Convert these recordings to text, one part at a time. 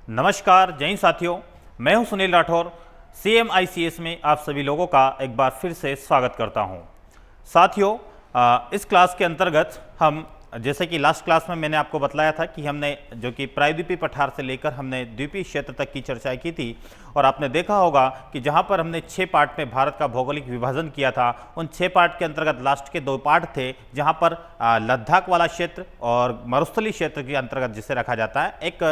नमस्कार जय हिंद साथियों, मैं हूं सुनील राठौर। CMICS में आप सभी लोगों का एक बार फिर से स्वागत करता हूं। साथियों, इस क्लास के अंतर्गत हम जैसे कि लास्ट क्लास में मैंने आपको बतलाया था कि हमने जो कि प्रायद्वीपीय पठार से लेकर हमने द्वीपीय क्षेत्र तक की चर्चा की थी और आपने देखा होगा कि जहां पर हमने 6 पार्ट में भारत का भौगोलिक विभाजन किया था, उन 6 पार्ट के अंतर्गत लास्ट के 2 पार्ट थे जहां पर लद्दाख वाला क्षेत्र और मरुस्थलीय क्षेत्र के अंतर्गत जिसे रखा जाता है। एक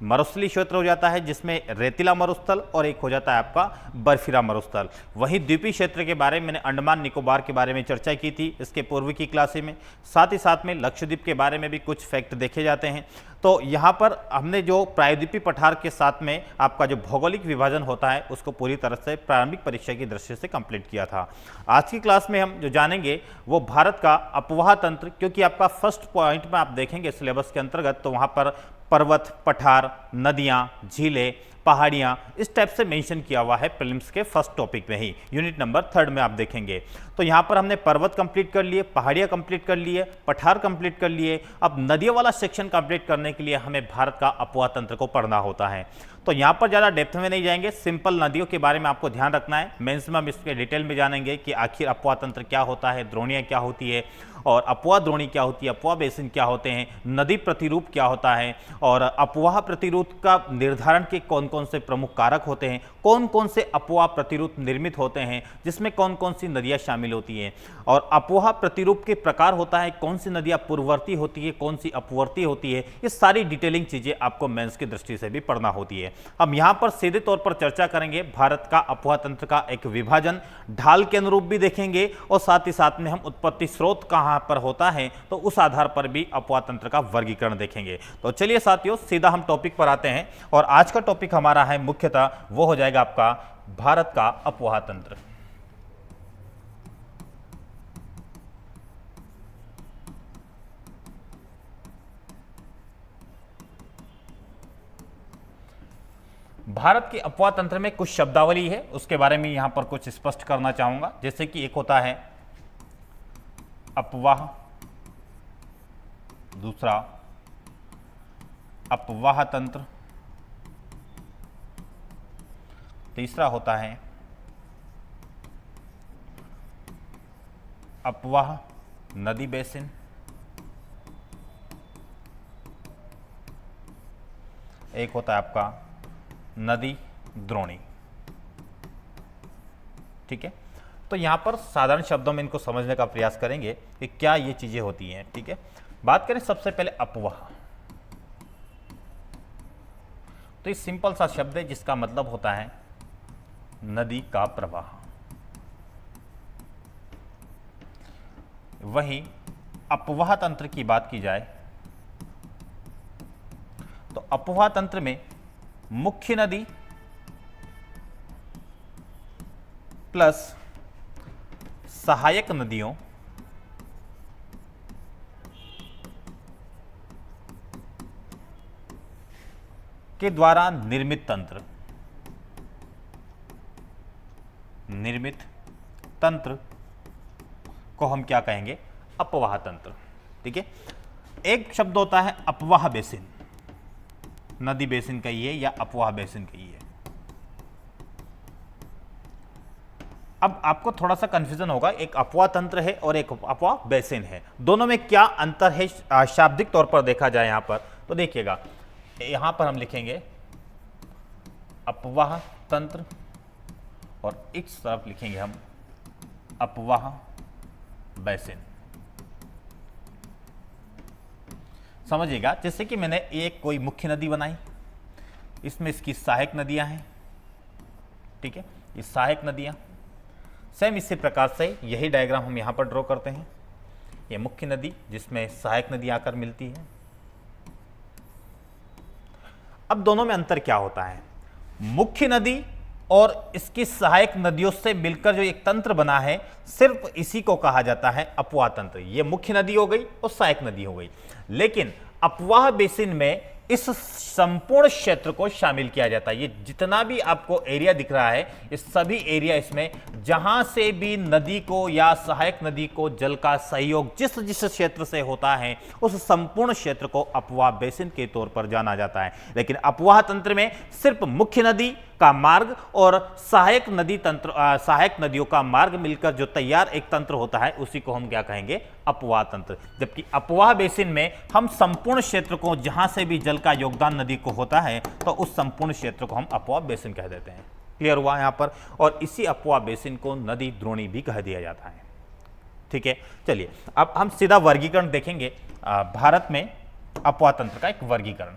मरुस्थलीय क्षेत्र हो जाता है जिसमें रेतीला मरुस्थल और एक हो जाता है आपका बर्फीला मरुस्थल। वहीं द्वीपीय क्षेत्र के बारे में मैंने अंडमान निकोबार के बारे में चर्चा की थी इसके पूर्व की क्लासे में। साथ ही साथ में लक्षद्वीप के बारे में भी कुछ फैक्ट देखे जाते हैं। तो यहाँ पर हमने जो प्रायद्वीपीय पठार के साथ में आपका जो भौगोलिक विभाजन होता है उसको पूरी तरह से प्रारंभिक परीक्षा की दृष्टि से कंप्लीट किया था। आज की क्लास में हम जो जानेंगे वो भारत का अपवाह तंत्र, क्योंकि आपका फर्स्ट पॉइंट में आप देखेंगे सिलेबस के अंतर्गत तो वहाँ पर पर्वत, पठार, नदियाँ, झीलें, पहाड़ियाँ इस टाइप से मेंशन किया हुआ है प्रीलिम्स के फर्स्ट टॉपिक में ही, यूनिट नंबर 3 में आप देखेंगे। तो यहाँ पर हमने पर्वत कंप्लीट कर लिए, पहाड़ियाँ कंप्लीट कर लिए, पठार कंप्लीट कर लिए। अब नदियों वाला सेक्शन कंप्लीट करने के लिए हमें भारत का अपवाह तंत्र को पढ़ना होता है। तो यहाँ पर ज़्यादा डेप्थ में नहीं जाएंगे, सिंपल नदियों के बारे में आपको ध्यान रखना है। मेंस में हम इसके डिटेल में जानेंगे कि आखिर अपवाह तंत्र क्या होता है, द्रोणियाँ क्या होती है और अपवाह द्रोणी क्या होती है, अपवाह बेसिन क्या होते हैं, नदी प्रतिरूप क्या होता है और अपवाह प्रतिरूप का निर्धारण के कौन कौन से प्रमुख कारक होते हैं, कौन कौन से अपवाह प्रतिरूप निर्मित होते हैं जिसमें कौन कौन सी नदियाँ शामिल होती हैं और अपवाह प्रतिरूप के प्रकार होता है, कौन सी नदियाँ पूर्ववर्ती होती है, कौन सी अपवर्ती होती है। ये सारी डिटेलिंग चीज़ें आपको मेंस की दृष्टि से भी पढ़ना होती है। हम यहाँ पर सीधे तौर पर चर्चा करेंगे भारत का अपवाह तंत्र का एक विभाजन, ढाल के अनुरूप भी देखेंगे और साथ ही साथ में हम उत्पत्ति स्रोत कहाँ पर होता है तो उस आधार पर भी अपवाह तंत्र का वर्गीकरण देखेंगे। तो चलिए साथियों, सीधा हम टॉपिक पर आते हैं और आज का टॉपिक हमारा है मुख्यतः वो हो जाएगा आपका भारत का अपवाह तंत्र। भारत के अपवाह तंत्र में कुछ शब्दावली है, उसके बारे में यहां पर कुछ स्पष्ट करना चाहूंगा। जैसे कि एक होता है अपवाह, दूसरा अपवाह तंत्र, तीसरा होता है अपवाह नदी बेसिन, एक होता है आपका नदी द्रोणी। ठीक है, तो यहां पर साधारण शब्दों में इनको समझने का प्रयास करेंगे कि क्या ये चीजें होती हैं। ठीक है, बात करें सबसे पहले अपवाह, तो ये सिंपल सा शब्द है जिसका मतलब होता है नदी का प्रवाह। वहीं अपवाह तंत्र की बात की जाए तो अपवाह तंत्र में मुख्य नदी प्लस सहायक नदियों के द्वारा निर्मित तंत्र को हम क्या कहेंगे? अपवाह तंत्र। ठीक है, एक शब्द होता है अपवाह बेसिन, नदी बेसिन कहिए या अपवाह बेसिन कहिए। अब आपको थोड़ा सा कंफ्यूजन होगा, एक अपवाह तंत्र है और एक अपवाह बेसिन है, दोनों में क्या अंतर है शाब्दिक तौर पर देखा जाए यहां पर तो देखिएगा, यहां पर हम लिखेंगे अपवाह तंत्र और इस तरफ लिखेंगे हम अपवाह बेसिन। समझिएगा, जैसे कि मैंने एक कोई मुख्य नदी बनाई, इसमें इसकी सहायक नदियां हैं। ठीक है, ये सहायक नदियां सेम इसी प्रकार से यही डायग्राम हम यहां पर ड्रॉ करते हैं। ये मुख्य नदी जिसमें सहायक नदी आकर मिलती है। अब दोनों में अंतर क्या होता है? मुख्य नदी और इसकी सहायक नदियों से मिलकर जो एक तंत्र बना है, सिर्फ इसी को कहा जाता है अपवाह तंत्र। ये मुख्य नदी हो गई और सहायक नदी हो गई। लेकिन अपवाह बेसिन में इस संपूर्ण क्षेत्र को शामिल किया जाता है। ये जितना भी आपको एरिया दिख रहा है, इस सभी एरिया इसमें जहां से भी नदी को या सहायक नदी को जल का सहयोग जिस जिस क्षेत्र से होता है, उस संपूर्ण क्षेत्र को अपवाह बेसिन के तौर पर जाना जाता है। लेकिन अपवाह तंत्र में सिर्फ मुख्य नदी का मार्ग और सहायक नदी तंत्र, सहायक नदियों का मार्ग मिलकर जो तैयार एक तंत्र होता है, उसी को हम क्या कहेंगे? अपवाह तंत्र। जबकि अपवाह बेसिन में हम संपूर्ण क्षेत्र को, जहां से भी जल का योगदान नदी को होता है, तो उस संपूर्ण क्षेत्र को हम अपवाह बेसिन कह देते हैं। क्लियर हुआ यहां पर? और इसी अपवाह बेसिन को नदी द्रोणी भी कह दिया जाता है। ठीक है, चलिए अब हम सीधा वर्गीकरण देखेंगे। भारत में अपवाह तंत्र का एक वर्गीकरण।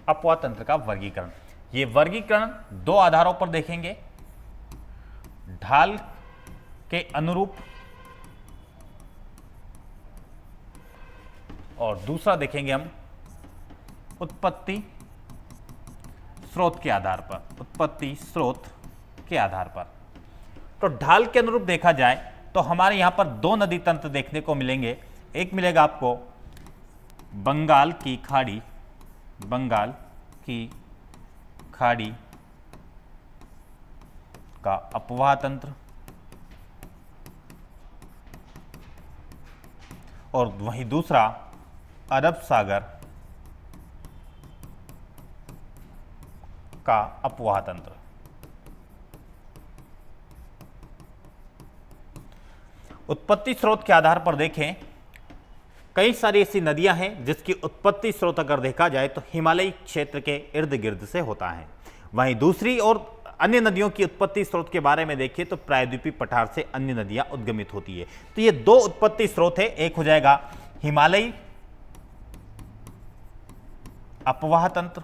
अपवाह तंत्र का वर्गीकरण, ये वर्गीकरण दो आधारों पर देखेंगे। ढाल के अनुरूप और दूसरा देखेंगे हम उत्पत्ति स्रोत के आधार पर। उत्पत्ति स्रोत के आधार पर तो ढाल के अनुरूप देखा जाए तो हमारे यहां पर दो नदी तंत्र देखने को मिलेंगे। एक मिलेगा आपको बंगाल की खाड़ी, बंगाल की खाड़ी का अपवाह तंत्र, और वहीं दूसरा अरब सागर का अपवाह तंत्र। उत्पत्ति स्रोत के आधार पर देखें, कई सारी ऐसी नदियां हैं जिसकी उत्पत्ति स्रोत अगर देखा जाए तो हिमालयी क्षेत्र के इर्द गिर्द से होता है। वहीं दूसरी और अन्य नदियों की उत्पत्ति स्रोत के बारे में देखिए तो प्रायद्वीपीय पठार से अन्य नदियां उद्गमित होती है। तो ये दो उत्पत्ति स्रोत है, एक हो जाएगा हिमालयी अपवाह तंत्र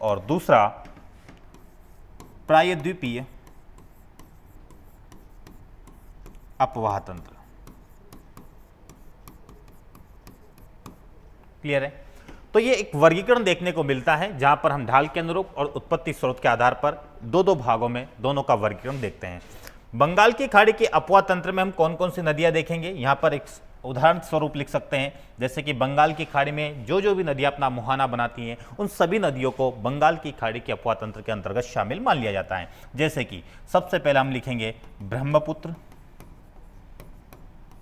और दूसरा प्रायद्वीपीय अपवाह तंत्र। क्लियर है? तो ये एक वर्गीकरण देखने को मिलता है जहां पर हम ढाल के अनुरूप और उत्पत्ति स्रोत के आधार पर दो दो भागों में दोनों का वर्गीकरण देखते हैं। बंगाल की खाड़ी के अपवाह तंत्र में हम कौन कौन सी नदियां देखेंगे, यहां पर एक उदाहरण स्वरूप लिख सकते हैं। जैसे कि बंगाल की खाड़ी में जो भी नदियां अपना मुहाना बनाती हैं, उन सभी नदियों को बंगाल की खाड़ी के अपवाह तंत्र के अंतर्गत शामिल मान लिया जाता है। जैसे कि सबसे पहले हम लिखेंगे ब्रह्मपुत्र,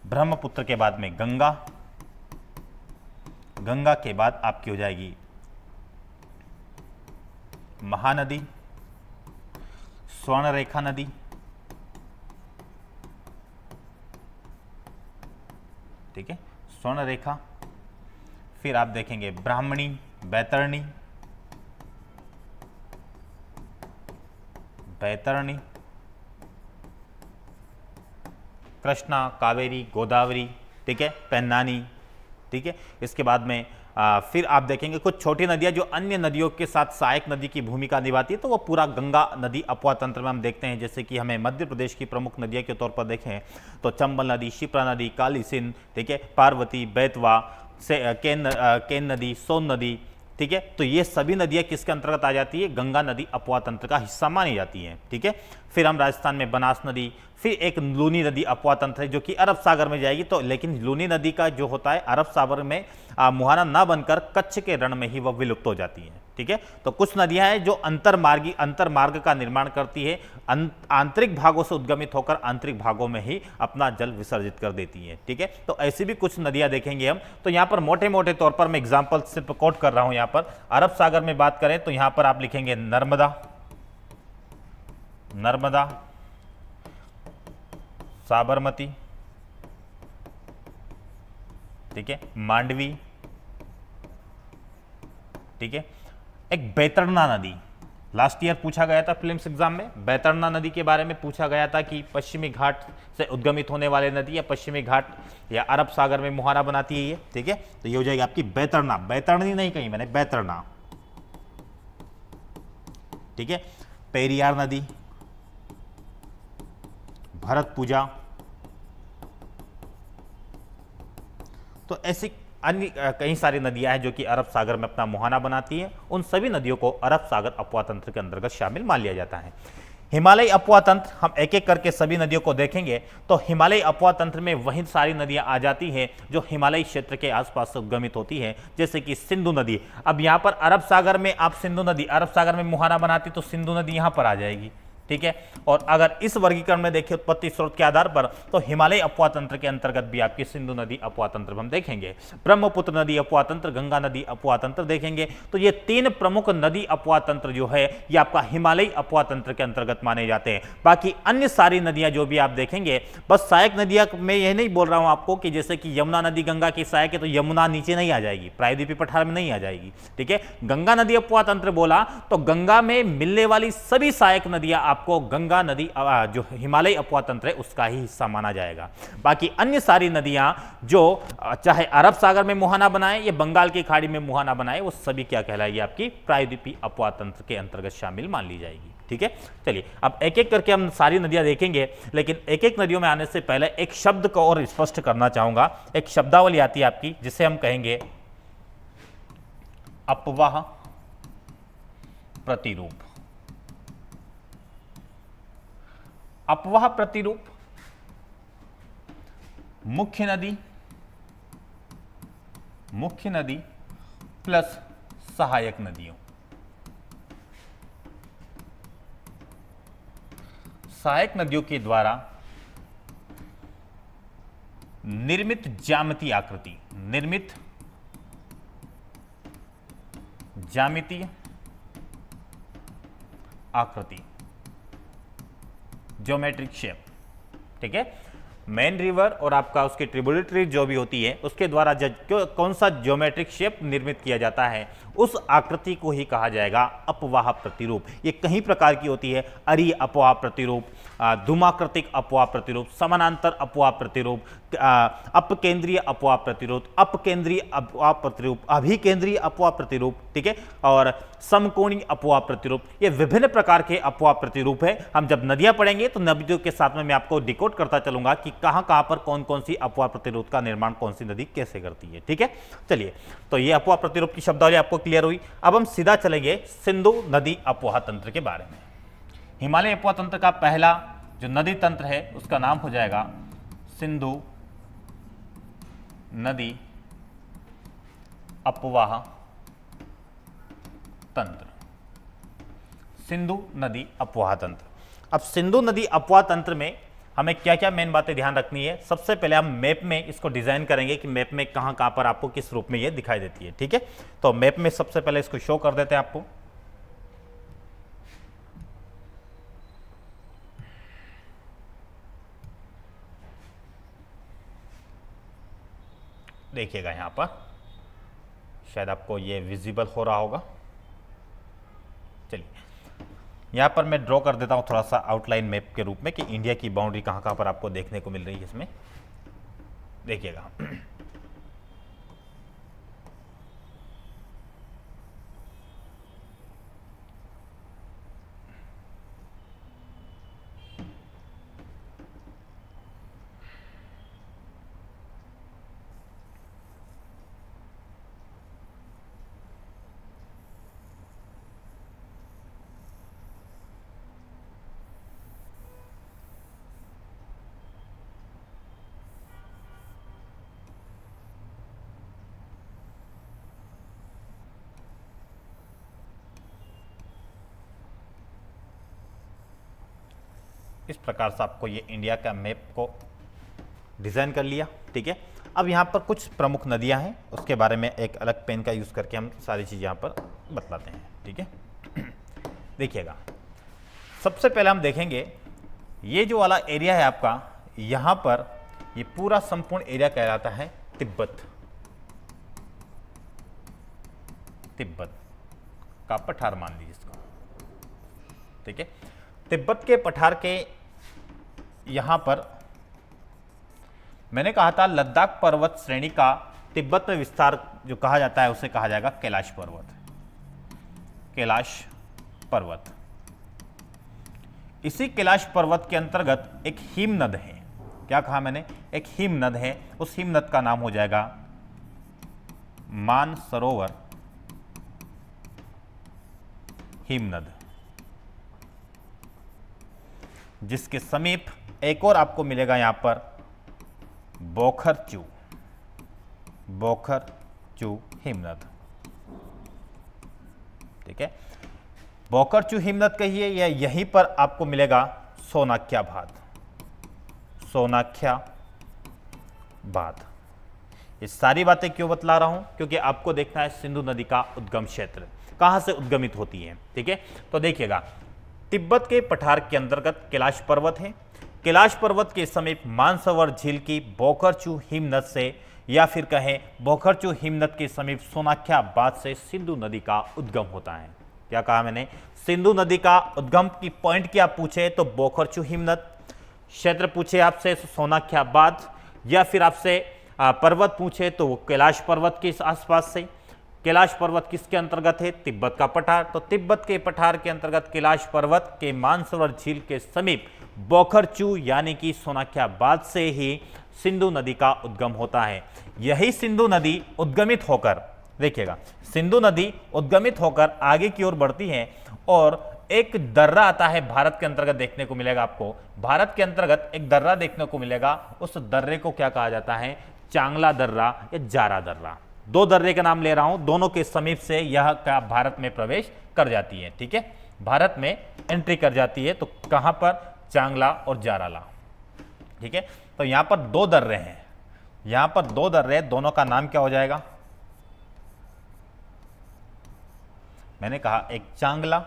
ब्रह्मपुत्र के बाद में गंगा, गंगा के बाद आपकी हो जाएगी महानदी, स्वर्णरेखा नदी, ठीक है, स्वर्णरेखा। फिर आप देखेंगे ब्राह्मणी, बैतरणी, बैतरणी, कृष्णा, कावेरी, गोदावरी, ठीक है, पेन्नानी, ठीक है। इसके बाद में फिर आप देखेंगे कुछ छोटी नदियां जो अन्य नदियों के साथ सहायक नदी की भूमिका निभाती है, तो वो पूरा गंगा नदी अपवाह तंत्र में हम देखते हैं। जैसे कि हमें मध्य प्रदेश की प्रमुख नदियां के तौर पर देखें तो चंबल नदी, शिप्रा नदी, काली सिंध, ठीक है, पार्वती, बेतवा, केन नदी, सोन नदी, ठीक है। तो ये सभी नदियां किसके अंतर्गत आ जाती है? गंगा नदी अपवाह तंत्र का हिस्सा मानी जाती हैं, ठीक है। फिर हम राजस्थान में बनास नदी, फिर एक लूनी नदी अपवाह तंत्र है जो कि अरब सागर में जाएगी। तो लेकिन लूनी नदी का जो होता है अरब सागर में मुहाना ना बनकर कच्छ के रण में ही वह विलुप्त हो जाती है, ठीक है। तो कुछ नदियां हैं जो अंतर्मार्ग का निर्माण करती है, आंतरिक भागों से उद्गमित होकर आंतरिक भागों में ही अपना जल विसर्जित कर देती है, ठीक है। तो ऐसी भी कुछ नदियां देखेंगे हम। तो यहाँ पर मोटे मोटे तौर पर मैं एग्जाम्पल सिर्फ कोट कर रहा हूं। यहाँ पर अरब सागर में बात करें तो यहाँ पर आप लिखेंगे नर्मदा, नर्मदा, साबरमती, ठीक है, मांडवी, ठीक है। एक बैतरना नदी, लास्ट ईयर पूछा गया था प्रीलिम्स एग्जाम में, बैतरना नदी के बारे में पूछा गया था कि पश्चिमी घाट से उद्गमित होने वाले नदी या पश्चिमी घाट या अरब सागर में मुहाना बनाती है ये, ठीक है। तो ये हो जाएगी आपकी बैतरना, बैतरनी नहीं कही मैंने, बैतरना, ठीक है। पेरियार नदी, भरतपुजा, तो ऐसी अन्य कई सारी नदियां हैं जो कि अरब सागर में अपना मुहाना बनाती हैं। उन सभी नदियों को अरब सागर अपवाह तंत्र के अंतर्गत शामिल मान लिया जाता है। हिमालयी अपवाह तंत्र, हम एक एक करके सभी नदियों को देखेंगे तो हिमालयी अपवाह तंत्र में वही सारी नदियां आ जाती हैं जो हिमालयी क्षेत्र के आसपास उद्गमित होती हैं, जैसे कि सिंधु नदी। अब यहां पर अरब सागर में आप सिंधु नदी, अरब सागर में मुहाना बनाती तो सिंधु नदी यहां पर आ जाएगी, ठीक है। और अगर इस वर्गीकरण में देखें उत्पत्ति स्रोत के आधार पर, तो हिमालय अपवाह तंत्र के अंतर्गत भी आपकी सिंधु नदी अपवाह तंत्र हम देखेंगे, ब्रह्मपुत्र नदी अपवाह तंत्र, गंगा नदी अपवाह तंत्र देखेंगे। तो ये तीन प्रमुख नदी अपवाह तंत्र जो है ये आपका हिमालयी अपवाह तंत्र के अंतर्गत माने जाते हैं। बाकी अन्य सारी नदियां जो भी आप देखेंगे, बस सहायक नदियां मैं यह नहीं बोल रहा हूं आपको कि जैसे कि यमुना नदी गंगा की सहायक है तो यमुना नीचे नहीं आ जाएगी, प्रायद्वीपीय पठार में नहीं आ जाएगी, ठीक है। गंगा नदी अपवाह तंत्र बोला तो गंगा में मिलने वाली सभी सहायक नदियां आपको गंगा नदी जो हिमालयी अपवाह तंत्र है उसका ही हिस्सा माना जाएगा। बाकी अन्य सारी नदियां जो चाहे अरब सागर में मुहाना बनाए या बंगाल की खाड़ी में मुहाना बनाए, वो सभी क्या कहलाएगी, आपकी प्रायद्वीपीय अपवाह तंत्र के अंतर्गत शामिल मान ली जाएगी, ठीक है। चलिए अब एक एक करके हम सारी नदियां देखेंगे, लेकिन एक एक नदियों में आने से पहले एक शब्द को और स्पष्ट करना चाहूंगा। एक शब्दावली आती है आपकी जिसे हम कहेंगे अपवाह प्रतिरूप। अपवाह प्रतिरूप मुख्य नदी प्लस सहायक नदियों। सहायक नदियों के द्वारा निर्मित ज्यामितीय आकृति, निर्मित ज्यामितीय आकृति, ज्योमेट्रिक शेप, ठीक है। मेन रिवर और आपका उसकी ट्रिब्यूटरी जो भी होती है उसके द्वारा कौन सा ज्योमेट्रिक शेप निर्मित किया जाता है, उस आकृति को ही कहा जाएगा अपवाह प्रतिरूप। ये कई प्रकार की होती है, अरीय अपवाह प्रतिरूप, धूमाकृतिक अपवाह प्रतिरूप, समानांतर अपवाह प्रतिरूप, अपकेंद्रीय अपवाह प्रतिरूप, अपकेंद्रीय अपवाह प्रतिरूप, अभिकेंद्रीय अपवाह प्रतिरूप, ठीक है, और समकोणीय अपवाह प्रतिरूप। ये विभिन्न प्रकार के अपवाह प्रतिरूप है। हम जब नदियां पढ़ेंगे तो नदियों के साथ में मैं आपको डिकोड करता चलूंगा कि कहां कहां पर कौन कौन सी अपवाह प्रतिरूप का निर्माण कौन सी नदी कैसे करती है, ठीक है। चलिए, तो ये अपवाह प्रतिरूप की शब्दावली आपको क्लियर हुई। अब हम सीधा चलेंगे सिंधु नदी अपवाह तंत्र के बारे में। हिमालय अपवाह तंत्र का पहला जो नदी तंत्र है उसका नाम हो जाएगा सिंधु नदी अपवाह तंत्र। सिंधु नदी अपवाह तंत्र। अब सिंधु नदी अपवाह तंत्र में हमें क्या क्या मेन बातें ध्यान रखनी है। सबसे पहले हम मैप में इसको डिजाइन करेंगे कि मैप में कहां कहां पर आपको किस रूप में ये दिखाई देती है, ठीक है। तो मैप में सबसे पहले इसको शो कर देते हैं आपको। देखिएगा यहां पर, शायद आपको ये विजिबल हो रहा होगा। चलिए, यहां पर मैं ड्रॉ कर देता हूं थोड़ा सा आउटलाइन मैप के रूप में कि इंडिया की बाउंड्री कहां कहां पर आपको देखने को मिल रही है। इसमें देखिएगा, इस प्रकार से आपको ये इंडिया का मैप को डिज़ाइन कर लिया, ठीक है। अब यहाँ पर कुछ प्रमुख नदियाँ हैं, उसके बारे में एक अलग पेन का यूज़ करके हम सारी चीज़ यहाँ पर बतलाते हैं, ठीक है। देखिएगा, सबसे पहले हम देखेंगे ये जो वाला एरिया है आपका, यहाँ पर ये पूरा संपूर्ण एरिया कहलाता है तिब्बत। तिब्बत का पठार मान लीजिए इसको, ठीक है। तिब्बत के पठार के यहां पर मैंने कहा था लद्दाख पर्वत श्रेणी का तिब्बत में विस्तार जो कहा जाता है उसे कहा जाएगा कैलाश पर्वत। कैलाश पर्वत, इसी कैलाश पर्वत के अंतर्गत एक हिमनद है। क्या कहा मैंने? एक हिमनद है। उस हिमनद का नाम हो जाएगा मानसरोवर हिमनद, जिसके समीप एक और आपको मिलेगा यहां पर बोखरचू, बोखरचू हिमनद। ठीक है, बोखरचू हिमनद कहिए या यहीं पर आपको मिलेगा सोनाख्या बांध, सोनाख्या बांध। ये सारी बातें क्यों बतला रहा हूं? क्योंकि आपको देखना है सिंधु नदी का उद्गम क्षेत्र कहां से उद्गमित होती है। ठीक है, तो देखिएगा, तिब्बत के पठार के अंतर्गत कैलाश पर्वत है। कैलाश पर्वत के समीप मानसरोवर झील की बोखरचू हिमनद से या फिर कहें बोखरचू हिमनद के समीप सोनाख्या बांध से सिंधु नदी का उद्गम होता है। क्या कहा मैंने? सिंधु नदी का उद्गम की पॉइंट क्या पूछे तो बोखरचू हिमनद, क्षेत्र पूछे आपसे सोनाख्या बांध, या फिर आपसे पर्वत पूछे तो वो कैलाश पर्वत के आसपास से। कैलाश पर्वत किसके अंतर्गत है? तिब्बत का पठार। तो तिब्बत के पठार के अंतर्गत कैलाश पर्वत के मानसरोवर झील के समीप बोखरचू यानी कि सोनाख्या बांध से ही सिंधु नदी का उद्गम होता है। यही सिंधु नदी उद्गमित होकर, देखिएगा, सिंधु नदी उद्गमित होकर आगे की ओर बढ़ती है और एक दर्रा आता है भारत के अंतर्गत देखने को मिलेगा आपको। भारत के अंतर्गत एक दर्रा देखने को मिलेगा, उस दर्रे को क्या कहा जाता है? चांगला दर्रा या जारा दर्रा। दो दर्रे का नाम ले रहा हूं, दोनों के समीप से यह क्या भारत में प्रवेश कर जाती है। ठीक है, भारत में एंट्री कर जाती है। तो कहां पर? चांगला और जाराला। ठीक है, तो यहां पर दो दर्रे हैं, यहां पर दो दर्रे, दोनों का नाम क्या हो जाएगा? मैंने कहा एक चांगला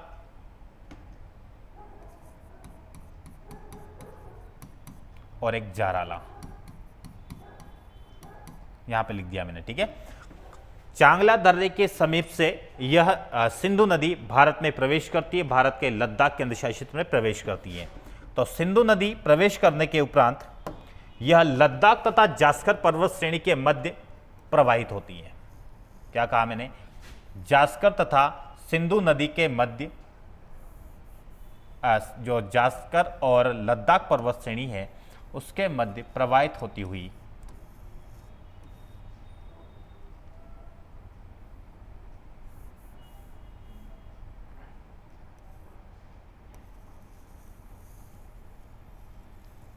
और एक जाराला, यहां पे लिख दिया मैंने। ठीक है, चांगला दर्रे के समीप से यह सिंधु नदी भारत में प्रवेश करती है, भारत के लद्दाख केंद्र शासित में प्रवेश करती है। तो सिंधु नदी प्रवेश करने के उपरांत यह लद्दाख तथा जास्कर पर्वत श्रेणी के मध्य प्रवाहित होती है। क्या कहा मैंने? जास्कर तथा सिंधु नदी के मध्य, जो जास्कर और लद्दाख पर्वत श्रेणी है उसके मध्य प्रवाहित होती हुई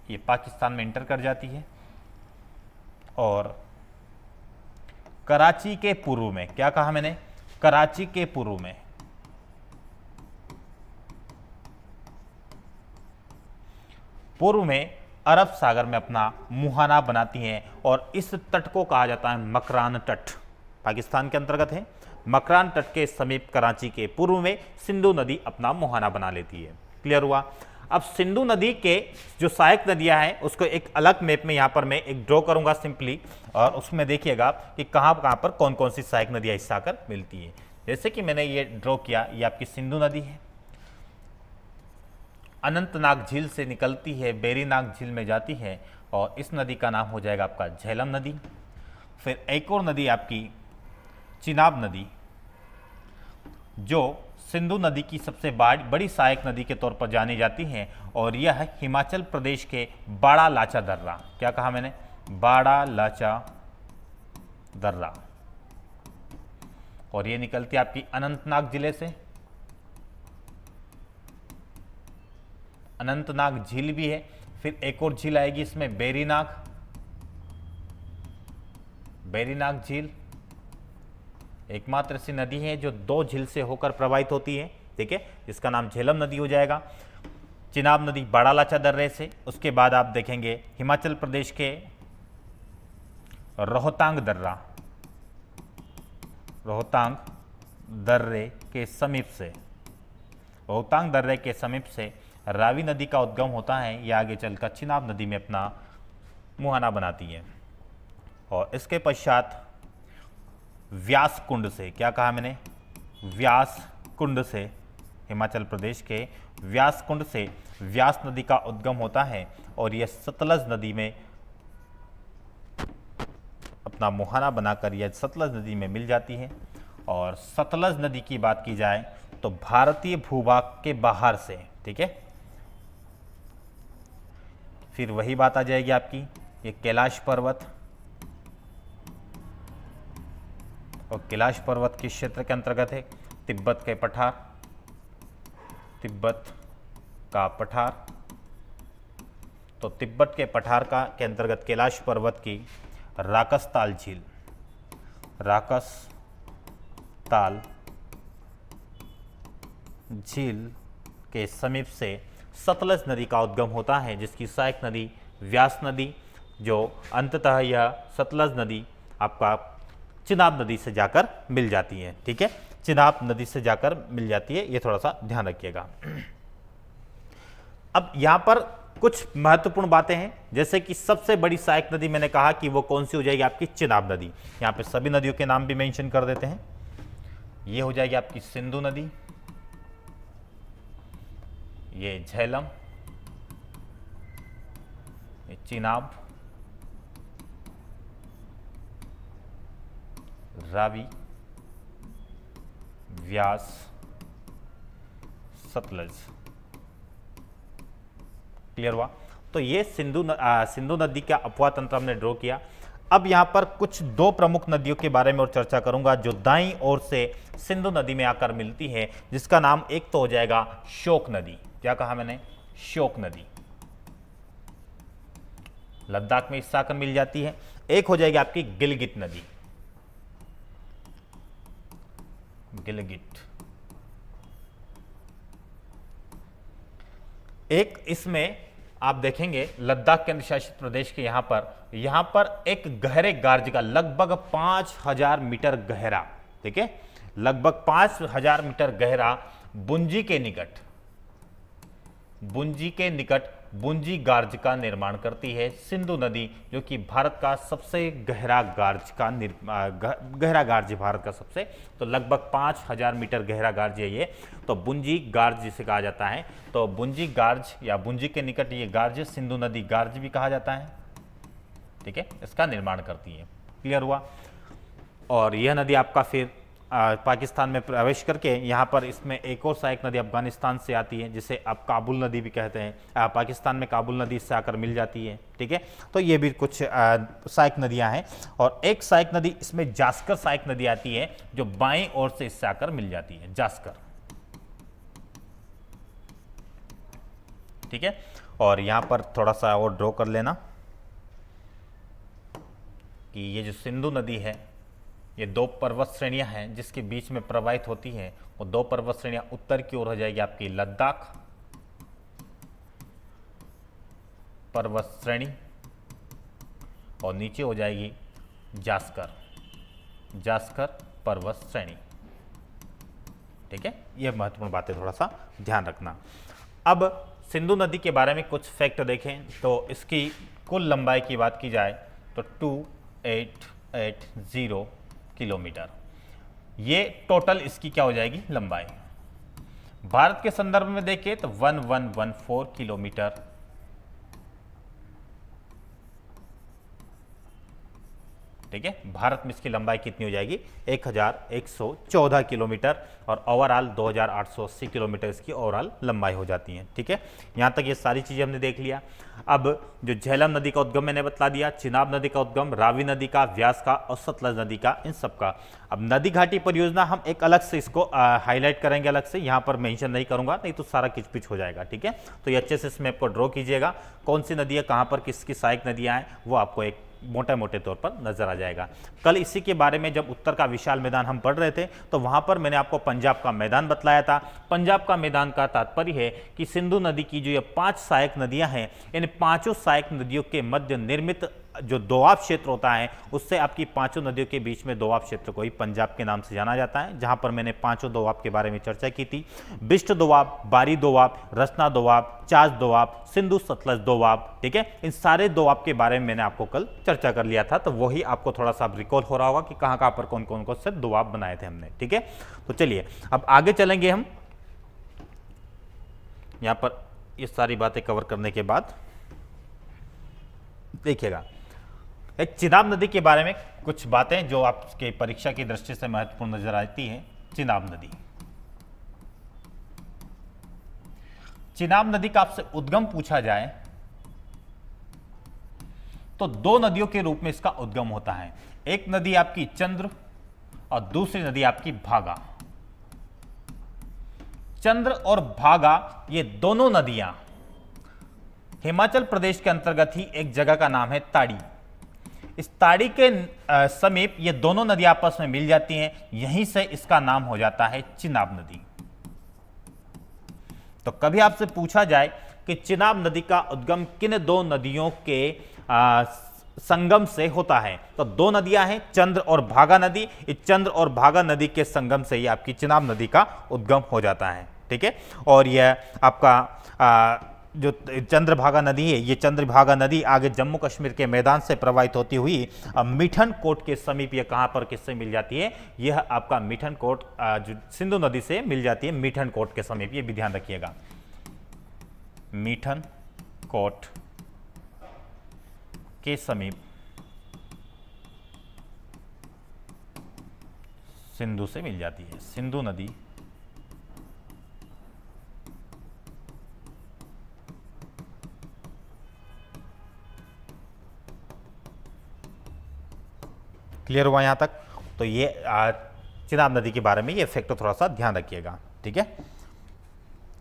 ये पाकिस्तान में एंटर कर जाती है और कराची के पूर्व में, क्या कहा मैंने? कराची के पूर्व में अरब सागर में अपना मुहाना बनाती हैं और इस तट को कहा जाता है मकरान तट। पाकिस्तान के अंतर्गत है। मकरान तट के समीप कराची के पूर्व में सिंधु नदी अपना मुहाना बना लेती है। क्लियर हुआ? अब सिंधु नदी के जो सहायक नदियां हैं उसको एक अलग मैप में यहां पर मैं एक ड्रॉ करूंगा सिंपली, और उसमें देखिएगा कि कहां कहां पर कौन कौन सी सहायक नदियां इससे आकर मिलती है। जैसे कि मैंने ये ड्रॉ किया, ये आपकी सिंधु नदी है, अनंतनाग झील से निकलती है, बेरीनाग झील में जाती है और इस नदी का नाम हो जाएगा आपका झेलम नदी। फिर एक और नदी आपकी चिनाब नदी, जो सिंधु नदी की सबसे बड़ी सहायक नदी के तौर पर जानी जाती है, और यह है हिमाचल प्रदेश के बाड़ा लाचा दर्रा। क्या कहा मैंने? बाड़ा लाचा दर्रा, और ये निकलती है आपकी अनंतनाग जिले से। अनंतनाग झील भी है। फिर एक और झील आएगी इसमें, बेरीनाग झील एकमात्र ऐसी नदी है जो दो झील से होकर प्रवाहित होती है। ठीक है, इसका नाम झेलम नदी हो जाएगा। चिनाब नदी बाड़ा लाचा दर्रे से। उसके बाद आप देखेंगे हिमाचल प्रदेश के रोहतांग दर्रे के समीप से रावी नदी का उद्गम होता है। यह आगे चलकर चिनाब नदी में अपना मुहाना बनाती है, और इसके पश्चात व्यास कुंड से, क्या कहा मैंने? व्यास कुंड से, हिमाचल प्रदेश के व्यास कुंड से व्यास नदी का उद्गम होता है और यह सतलज नदी में अपना मुहाना बनाकर यह सतलज नदी में मिल जाती है। और सतलज नदी की बात की जाए तो भारतीय भूभाग के बाहर से, ठीक है, फिर वही बात आ जाएगी आपकी, ये कैलाश पर्वत और कैलाश पर्वत किस क्षेत्र के अंतर्गत है? तिब्बत के पठार, तिब्बत का पठार। तो तिब्बत के पठार का के अंतर्गत कैलाश पर्वत की राकसताल झील, राकसताल झील के समीप से सतलज नदी का उद्गम होता है, जिसकी सहायक नदी व्यास नदी, जो अंततः यह सतलज नदी आपका चिनाब नदी से जाकर मिल जाती है। ठीक है, चिनाब नदी से जाकर मिल जाती है, ये थोड़ा सा ध्यान रखिएगा। अब यहां पर कुछ महत्वपूर्ण बातें हैं, जैसे कि सबसे बड़ी सहायक नदी मैंने कहा कि वो कौन सी हो जाएगी? आपकी चिनाब नदी। यहां पे सभी नदियों के नाम भी मेंशन कर देते हैं। ये हो जाएगी आपकी सिंधु नदी, ये झेलम, ये चिनाब, रावी, व्यास, सतलज। क्लियर हुआ? तो ये सिंधु नदी का अपवाह तंत्र हमने ड्रॉ किया। अब यहां पर कुछ दो प्रमुख नदियों के बारे में और चर्चा करूंगा जो दाईं ओर से सिंधु नदी में आकर मिलती है, जिसका नाम एक तो हो जाएगा श्योक नदी। क्या कहा मैंने? श्योक नदी, लद्दाख में इससे आकर मिल जाती है। एक हो जाएगी आपकी गिलगित नदी, गिलगित। एक इसमें आप देखेंगे लद्दाख केंद्र शासित प्रदेश के यहां पर एक गहरे गार्ज का लगभग 5000 मीटर गहरा, ठीक है, लगभग 5000 मीटर गहरा बुंजी के निकट बुंजी गार्ज का निर्माण करती है सिंधु नदी, जो कि भारत का सबसे गहरा गार्ज गहरा गार्ज भारत का सबसे, तो लगभग 5000 मीटर गहरा गार्ज है ये। तो बुंजी गार्ज जिसे कहा जाता है, तो बुंजी गार्ज या बुंजी के निकट ये गार्ज सिंधु नदी गार्ज भी कहा जाता है। ठीक है, इसका निर्माण करती है। क्लियर हुआ? और यह नदी आपका फिर पाकिस्तान में प्रवेश करके यहाँ पर इसमें एक और सहायक नदी अफगानिस्तान से आती है, जिसे आप काबुल नदी भी कहते हैं। पाकिस्तान में काबुल नदी इससे आकर मिल जाती है। ठीक है, तो ये भी कुछ सहायक नदियाँ हैं। और एक सहायक नदी इसमें जास्कर सहायक नदी आती है, जो बाईं ओर से इससे आकर मिल जाती है, जास्कर। ठीक है, और यहाँ पर थोड़ा सा और ड्रॉ कर लेना कि ये जो सिंधु नदी है, ये दो पर्वत श्रेणियां हैं जिसके बीच में प्रवाहित होती है। वो दो पर्वत श्रेणियां उत्तर की ओर हो जाएगी आपकी लद्दाख पर्वत श्रेणी, और नीचे हो जाएगी जास्कर पर्वत श्रेणी। ठीक है, ये महत्वपूर्ण बातें थोड़ा सा ध्यान रखना। अब सिंधु नदी के बारे में कुछ फैक्ट देखें तो इसकी कुल लंबाई की बात की जाए तो 2880 किलोमीटर, ये टोटल इसकी क्या हो जाएगी? लंबाई। भारत के संदर्भ में देखें तो 1114 किलोमीटर। ठीक है, भारत में इसकी लंबाई कितनी हो जाएगी? 1114 किलोमीटर, और ओवरऑल 2880 किलोमीटर इसकी ओवरऑल लंबाई हो जाती है। ठीक है, यहाँ तक ये सारी चीज़ें हमने देख लिया। अब जो झेलम नदी का उद्गम मैंने बता दिया, चिनाब नदी का उद्गम, रावी नदी का, व्यास का और सतलज नदी का, इन सब का। अब नदी घाटी परियोजना हम एक अलग से इसको हाईलाइट करेंगे, अलग से, यहाँ पर मेंशन नहीं करूँगा, नहीं तो सारा किचपिच हो जाएगा। ठीक है, तो ये अच्छे से इस मैप को ड्रॉ कीजिएगा, कौन सी नदी है, कहाँ पर किसकी सहायक नदियाँ हैं, वो आपको एक मोटे तौर पर नजर आ जाएगा। कल इसी के बारे में जब उत्तर का विशाल मैदान हम पढ़ रहे थे तो वहां पर मैंने आपको पंजाब का मैदान बतलाया था। पंजाब का मैदान का तात्पर्य है कि सिंधु नदी की जो ये 5 सहायक नदियां हैं, इन पांचों सहायक नदियों के मध्य निर्मित जो दोआब क्षेत्र होता है, उससे आपकी पांचों नदियों के बीच में दोआब क्षेत्र को ही पंजाब के नाम से जाना जाता है, जहां पर मैंने पांचों दोआब के बारे में चर्चा की थी। बिष्ट दोआब, बारी दोआब, रसना दोआब, चास दोआब, सिंधु सतलज दोआब। ठीक है, इन सारे दोआब के बारे में मैंने आपको कल चर्चा कर लिया था, तो वही आपको थोड़ा सा रिकॉल हो रहा होगा कि कहां पर कौन कौन से दोआब बनाए थे हमने। ठीक है, तो चलिए अब आगे चलेंगे हम। यहां पर ये सारी बातें कवर करने के बाद देखिएगा एक चिनाब नदी के बारे में कुछ बातें जो आपके परीक्षा की दृष्टि से महत्वपूर्ण नजर आती हैं। चिनाब नदी का आपसे उद्गम पूछा जाए तो दो नदियों के रूप में इसका उद्गम होता है। एक नदी आपकी चंद्र और दूसरी नदी आपकी भागा। चंद्र और भागा ये दोनों नदियां हिमाचल प्रदेश के अंतर्गत ही एक जगह का नाम है ताड़ी। इस ताड़ी के समीप ये दोनों नदियां आपस में मिल जाती हैं, यहीं से इसका नाम हो जाता है चिनाब नदी। तो कभी आपसे पूछा जाए कि चिनाब नदी का उद्गम किन दो नदियों के संगम से होता है, तो दो नदियां हैं, चंद्र और भागा नदी। इस चंद्र और भागा नदी के संगम से ही आपकी चिनाब नदी का उद्गम हो जाता है। ठीक है, और यह आपका जो चंद्रभागा नदी है, ये चंद्रभागा नदी आगे जम्मू कश्मीर के मैदान से प्रवाहित होती हुई मिठन कोट के समीप ये कहां पर किससे मिल जाती है, यह आपका मिठन कोट जो सिंधु नदी से मिल जाती है, मिठन कोट के समीप, ये भी ध्यान रखिएगा, मिठन कोट के समीप सिंधु से मिल जाती है, सिंधु नदी क्लियर हुआ यहां तक। तो ये चिनाब नदी के बारे में ये फैक्टर थोड़ा सा ध्यान रखिएगा। ठीक है,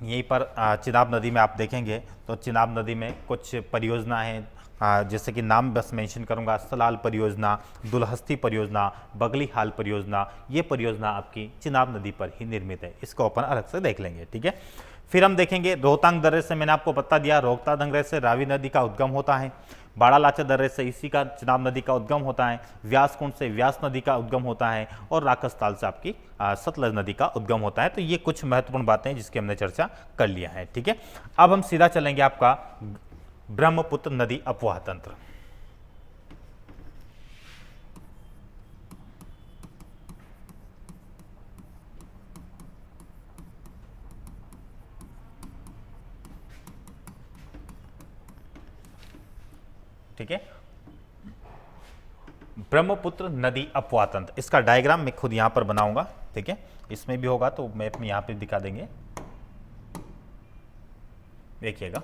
यहीं पर चिनाब नदी में आप देखेंगे तो चिनाब नदी में कुछ परियोजना है, जैसे कि नाम बस मेंशन करूंगा, सलाल परियोजना, दुलहस्ती परियोजना, बगली हाल परियोजना, ये परियोजना आपकी चिनाब नदी पर ही निर्मित है। इसको अपन अलग से देख लेंगे। ठीक है, फिर हम देखेंगे रोहतांग दर्रे से, मैंने आपको बता दिया, रोहतांग दर्रे से रावी नदी का उद्गम होता है, बाड़ालाचा दर्रे से इसी का चिनाब नदी का उद्गम होता है, व्यासकुंड से व्यास नदी का उद्गम होता है, और राकसताल से आपकी सतलज नदी का उद्गम होता है। तो ये कुछ महत्वपूर्ण बातें हैं जिसकी हमने चर्चा कर लिया है। ठीक है, अब हम सीधा चलेंगे आपका ब्रह्मपुत्र नदी अपवाह तंत्र। ठीक है, ब्रह्मपुत्र नदी अपवाह तंत्र, इसका डायग्राम मैं खुद यहां पर बनाऊंगा। ठीक है, इसमें भी होगा तो मैप में यहां पे दिखा देंगे, देखिएगा।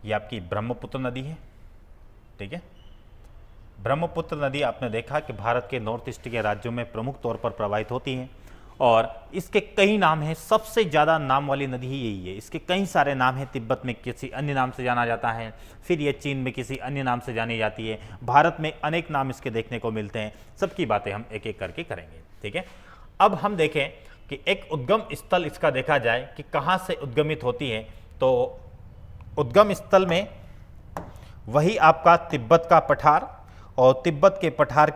ये आपकी ब्रह्मपुत्र नदी है। ठीक है, ब्रह्मपुत्र नदी आपने देखा कि भारत के नॉर्थ ईस्ट के राज्यों में प्रमुख तौर पर प्रवाहित होती है, और इसके कई नाम हैं, सबसे ज़्यादा नाम वाली नदी ही यही है। इसके कई सारे नाम हैं, तिब्बत में किसी अन्य नाम से जाना जाता है, फिर ये चीन में किसी अन्य नाम से जानी जाती है, भारत में अनेक नाम इसके देखने को मिलते हैं। सबकी बातें हम एक एक करके करेंगे। ठीक है, अब हम देखें कि एक उद्गम स्थल इसका देखा जाए कि कहाँ से उद्गमित होती है, तो उद्गम स्थल में वही आपका तिब्बत का पठार, और तिब्बत के पठार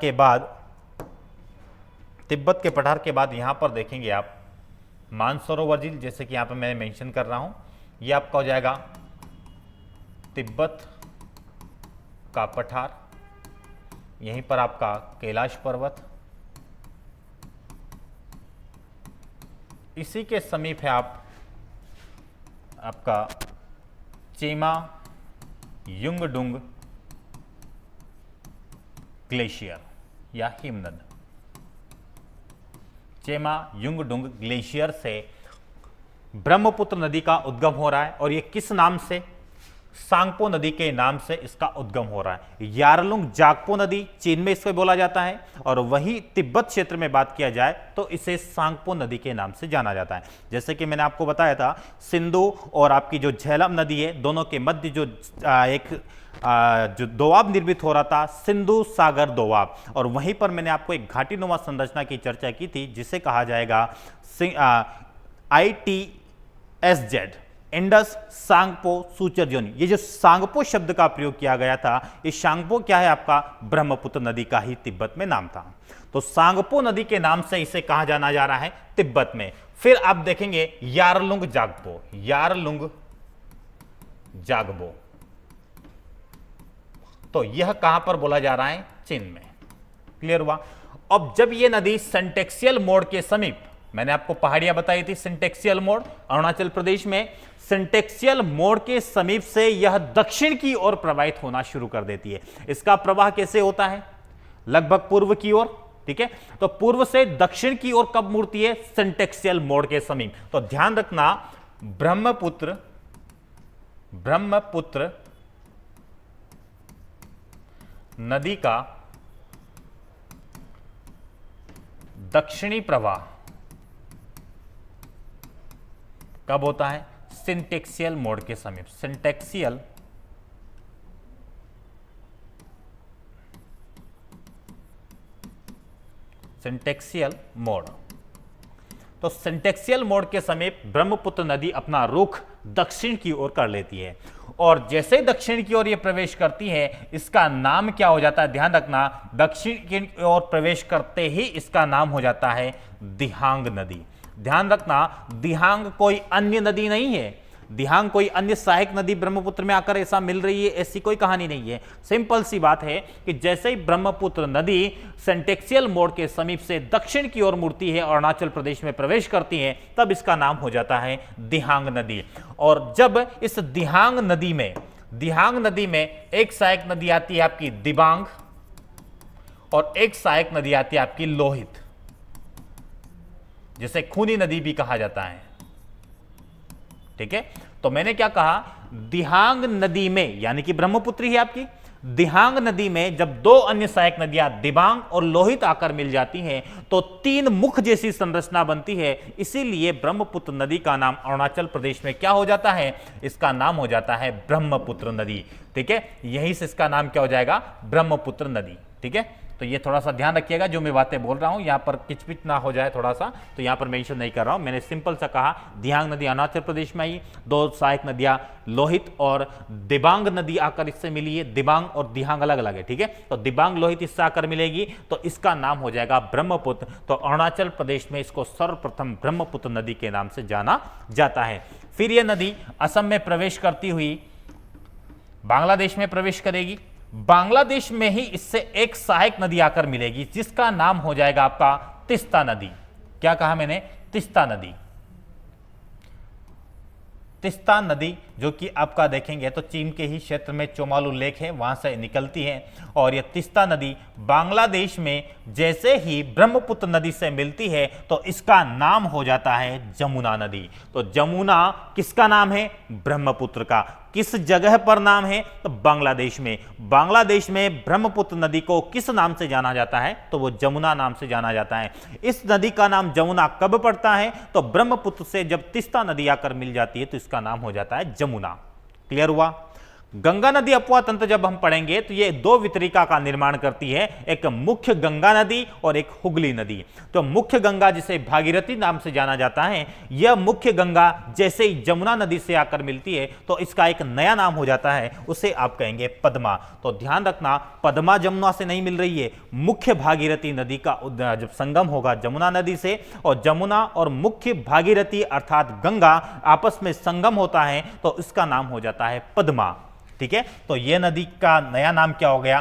के बाद यहां पर देखेंगे आप मानसरोवर झील, जैसे कि यहां पर मैं मेंशन कर रहा हूं, यह आपका हो जाएगा तिब्बत का पठार, यहीं पर आपका कैलाश पर्वत, इसी के समीप है आपका चेमा युंगडुंग ग्लेशियर या हिमनद। चेमा युंगडुंग ग्लेशियर से ब्रह्मपुत्र नदी का उद्गम हो रहा है, और ये किस नाम से, सांगपो नदी के नाम से इसका उद्गम हो रहा है। यारलुंग जागपो नदी चीन में इसको बोला जाता है, और वही तिब्बत क्षेत्र में बात किया जाए तो इसे सांगपो नदी के नाम से जाना जाता है। जैसे कि मैंने आपको बताया था, सिंधु और आपकी जो झेलम नदी है, दोनों के मध्य जो जो दोआब निर्मित हो रहा था, सिंधु सागर दोआब, और वहीं पर मैंने आपको एक घाटीनुमा संरचना की चर्चा की थी, जिसे कहा जाएगा ITSZ, इंडस सांगपो सूचरजोनी। ये जो सांगपो शब्द का प्रयोग किया गया था, ये सांगपो क्या है, आपका ब्रह्मपुत्र नदी का ही तिब्बत में नाम था। तो सांगपो नदी के नाम से इसे कहां जाना जा रहा है, तिब्बत में। फिर आप देखेंगे यारलुंग जागपो, यारलुंग जागबो, तो यह कहां पर बोला जा रहा है, चीन में। क्लियर हुआ। अब जब यह नदी सिंटेक्सियल मोड़ के समीप, मैंने आपको पहाड़ियां बताई थी, सिंटेक्सियल मोड़ अरुणाचल प्रदेश में, सिंटेक्सियल मोड़ के समीप से यह दक्षिण की ओर प्रवाहित होना शुरू कर देती है। इसका प्रवाह कैसे होता है, लगभग पूर्व की ओर। ठीक है, तो पूर्व से दक्षिण की ओर कब मुड़ती है, सिंटेक्सियल मोड़ के समीप। तो ध्यान रखना, ब्रह्मपुत्र नदी का दक्षिणी प्रवाह कब होता है? सिंटेक्सियल मोड के समीप। सिंटेक्सियल मोड। तो सिंटेक्सियल मोड के समीप ब्रह्मपुत्र नदी अपना रुख दक्षिण की ओर कर लेती है, और जैसे ही दक्षिण की ओर ये प्रवेश करती है, इसका नाम क्या हो जाता है? ध्यान रखना, दक्षिण की ओर प्रवेश करते ही इसका नाम हो जाता है दिहांग नदी। ध्यान रखना, दिहांग कोई अन्य नदी नहीं है, दिहांग कोई अन्य सहायक नदी ब्रह्मपुत्र में आकर ऐसा मिल रही है, ऐसी कोई कहानी नहीं है। सिंपल सी बात है कि जैसे ही ब्रह्मपुत्र नदी सेंटेक्सियल मोड के समीप से दक्षिण की ओर मुड़ती है, अरुणाचल प्रदेश में प्रवेश करती है, तब इसका नाम हो जाता है दिहांग नदी। और जब इस दिहांग नदी में एक सहायक नदी आती है आपकी दिबांग, और एक सहायक नदी आती है आपकी लोहित, जिसे खूनी नदी भी कहा जाता है। ठीक है, तो मैंने क्या कहा, दिहांग नदी में, यानी कि ब्रह्मपुत्र ही आपकी, दिहांग नदी में जब दो अन्य सहायक नदियां दिबांग और लोहित आकर मिल जाती हैं, तो तीन मुख जैसी संरचना बनती है। इसीलिए ब्रह्मपुत्र नदी का नाम अरुणाचल प्रदेश में क्या हो जाता है? इसका नाम हो जाता है ब्रह्मपुत्र नदी। ठीक है, यहीं से इसका नाम क्या हो जाएगा? ब्रह्मपुत्र नदी। ठीक है, तो ये थोड़ा सा ध्यान रखिएगा, जो मैं बातें बोल रहा हूं यहां पर किचपिच ना हो जाए थोड़ा सा, तो यहां पर मेंशन नहीं कर रहा हूं। मैंने सिंपल सा कहा, दिहांग नदी अरुणाचल प्रदेश में आई, दो सहायक नदियां लोहित और दिबांग नदी आकर इससे मिली है। दिबांग और दिहांग अलग अलग है। ठीक है, तो दिबांग लोहित इससे आकर मिलेगी, तो इसका नाम हो जाएगा ब्रह्मपुत्र। तो अरुणाचल प्रदेश में इसको सर्वप्रथम ब्रह्मपुत्र नदी के नाम से जाना जाता है। फिर यह नदी असम में प्रवेश करती हुई बांग्लादेश में प्रवेश करेगी। बांग्लादेश में ही इससे एक सहायक नदी आकर मिलेगी, जिसका नाम हो जाएगा आपका तिस्ता नदी। क्या कहा मैंने? तिस्ता नदी। तिस्ता नदी जो कि आपका देखेंगे तो चीन के ही क्षेत्र में चोमालू लेक है, वहां से निकलती है, और यह तिस्ता नदी बांग्लादेश में जैसे ही ब्रह्मपुत्र नदी से मिलती है, तो इसका नाम हो जाता है जमुना नदी। तो जमुना किसका नाम है? ब्रह्मपुत्र का। किस जगह पर नाम है? तो बांग्लादेश में। बांग्लादेश में ब्रह्मपुत्र नदी को किस नाम से जाना जाता है? तो वो जमुना नाम से जाना जाता है। इस नदी का नाम जमुना कब पड़ता है? तो ब्रह्मपुत्र से जब तिस्ता नदी आकर मिल जाती है, तो इसका नाम हो जाता है जमुना। क्लियर हुआ? गंगा नदी अपवाह तंत्र जब हम पढ़ेंगे तो ये दो वितरिका का निर्माण करती है, एक मुख्य गंगा नदी और एक हुगली नदी। तो मुख्य गंगा, जिसे भागीरथी नाम से जाना जाता है, यह मुख्य गंगा जैसे ही जमुना नदी से आकर मिलती है, तो इसका एक नया नाम हो जाता है, उसे आप कहेंगे पद्मा। तो ध्यान रखना, पद्मा जमुना से नहीं मिल रही है, मुख्य भागीरथी नदी का जब संगम होगा जमुना नदी से, और जमुना और मुख्य भागीरथी अर्थात गंगा आपस में संगम होता है, तो इसका नाम हो जाता है पद्मा। ठीक है, तो यह नदी का नया नाम क्या हो गया?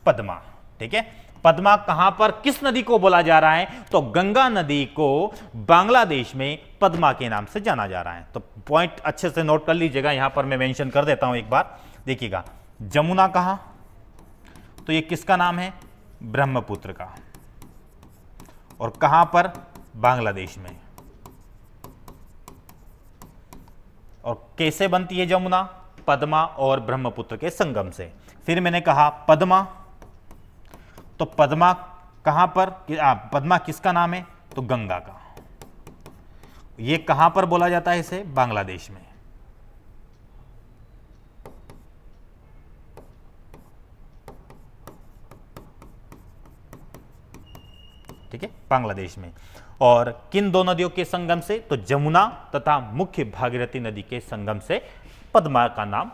पद्मा। ठीक है, पद्मा कहां पर, किस नदी को बोला जा रहा है? तो गंगा नदी को बांग्लादेश में पद्मा के नाम से जाना जा रहा है। तो पॉइंट अच्छे से नोट कर लीजिएगा, यहां पर मैं मेंशन कर देता हूं एक बार। देखिएगा, जमुना कहां? तो यह किसका नाम है? ब्रह्मपुत्र का। और कहां पर? बांग्लादेश में। और कैसे बनती है जमुना? पद्मा और ब्रह्मपुत्र के संगम से। फिर मैंने कहा पद्मा, तो पद्मा कहां पर? पद्मा किसका नाम है? तो गंगा का। यह कहां पर बोला जाता है इसे? बांग्लादेश में। ठीक है, बांग्लादेश में। और किन दो नदियों के संगम से? तो जमुना तथा मुख्य भागीरथी नदी के संगम से पद्मा का नाम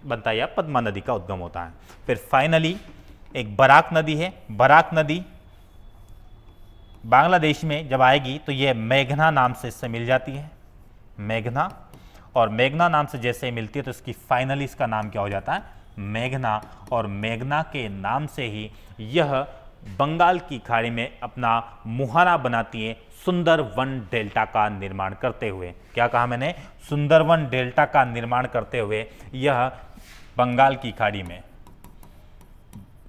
बनता है, या पद्मा नदी का उद्गम होता है। फिर फाइनली एक बराक नदी है। बराक नदी बांग्लादेश में जब आएगी तो यह मेघना नाम से इससे मिल जाती है, मेघना। और मेघना नाम से जैसे मिलती है तो इसकी फाइनली इसका नाम क्या हो जाता है? मेघना। और मेघना के नाम से ही यह बंगाल की खाड़ी में अपना मुहाना बनाती है, सुंदरवन डेल्टा का निर्माण करते हुए। क्या कहा मैंने? सुंदरवन डेल्टा का निर्माण करते हुए यह बंगाल की खाड़ी में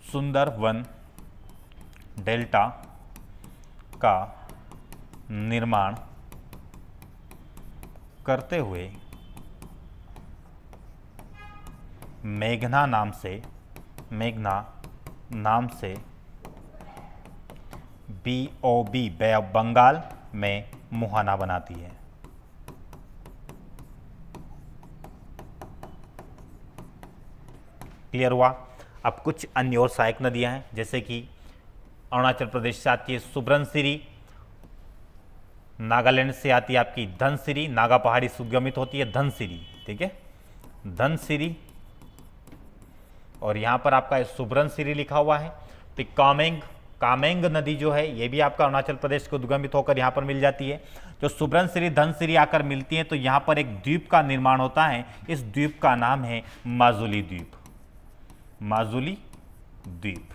सुंदरवन डेल्टा का निर्माण करते हुए मेघना नाम से मेघना नाम से BOB बे ऑफ बंगाल में मुहाना बनाती है। क्लियर हुआ। अब कुछ अन्य और सहायक नदियां हैं, जैसे कि अरुणाचल प्रदेश से आती है सुब्रनसिरी, नागालैंड से आती है आपकी धनसिरी, नागा पहाड़ी से उद्गमित होती है धनसिरी, ठीक है, धनसिरी, और यहां पर आपका सुब्रनसिरी लिखा हुआ है। तो कामेंग नदी जो है ये भी आपका अरुणाचल प्रदेश को उद्गमित होकर यहां पर मिल जाती है। जो सुब्रनसिरी धनसिरी आकर मिलती है तो यहां पर एक द्वीप का निर्माण होता है। इस द्वीप का नाम है माजुली द्वीप, माजुली द्वीप,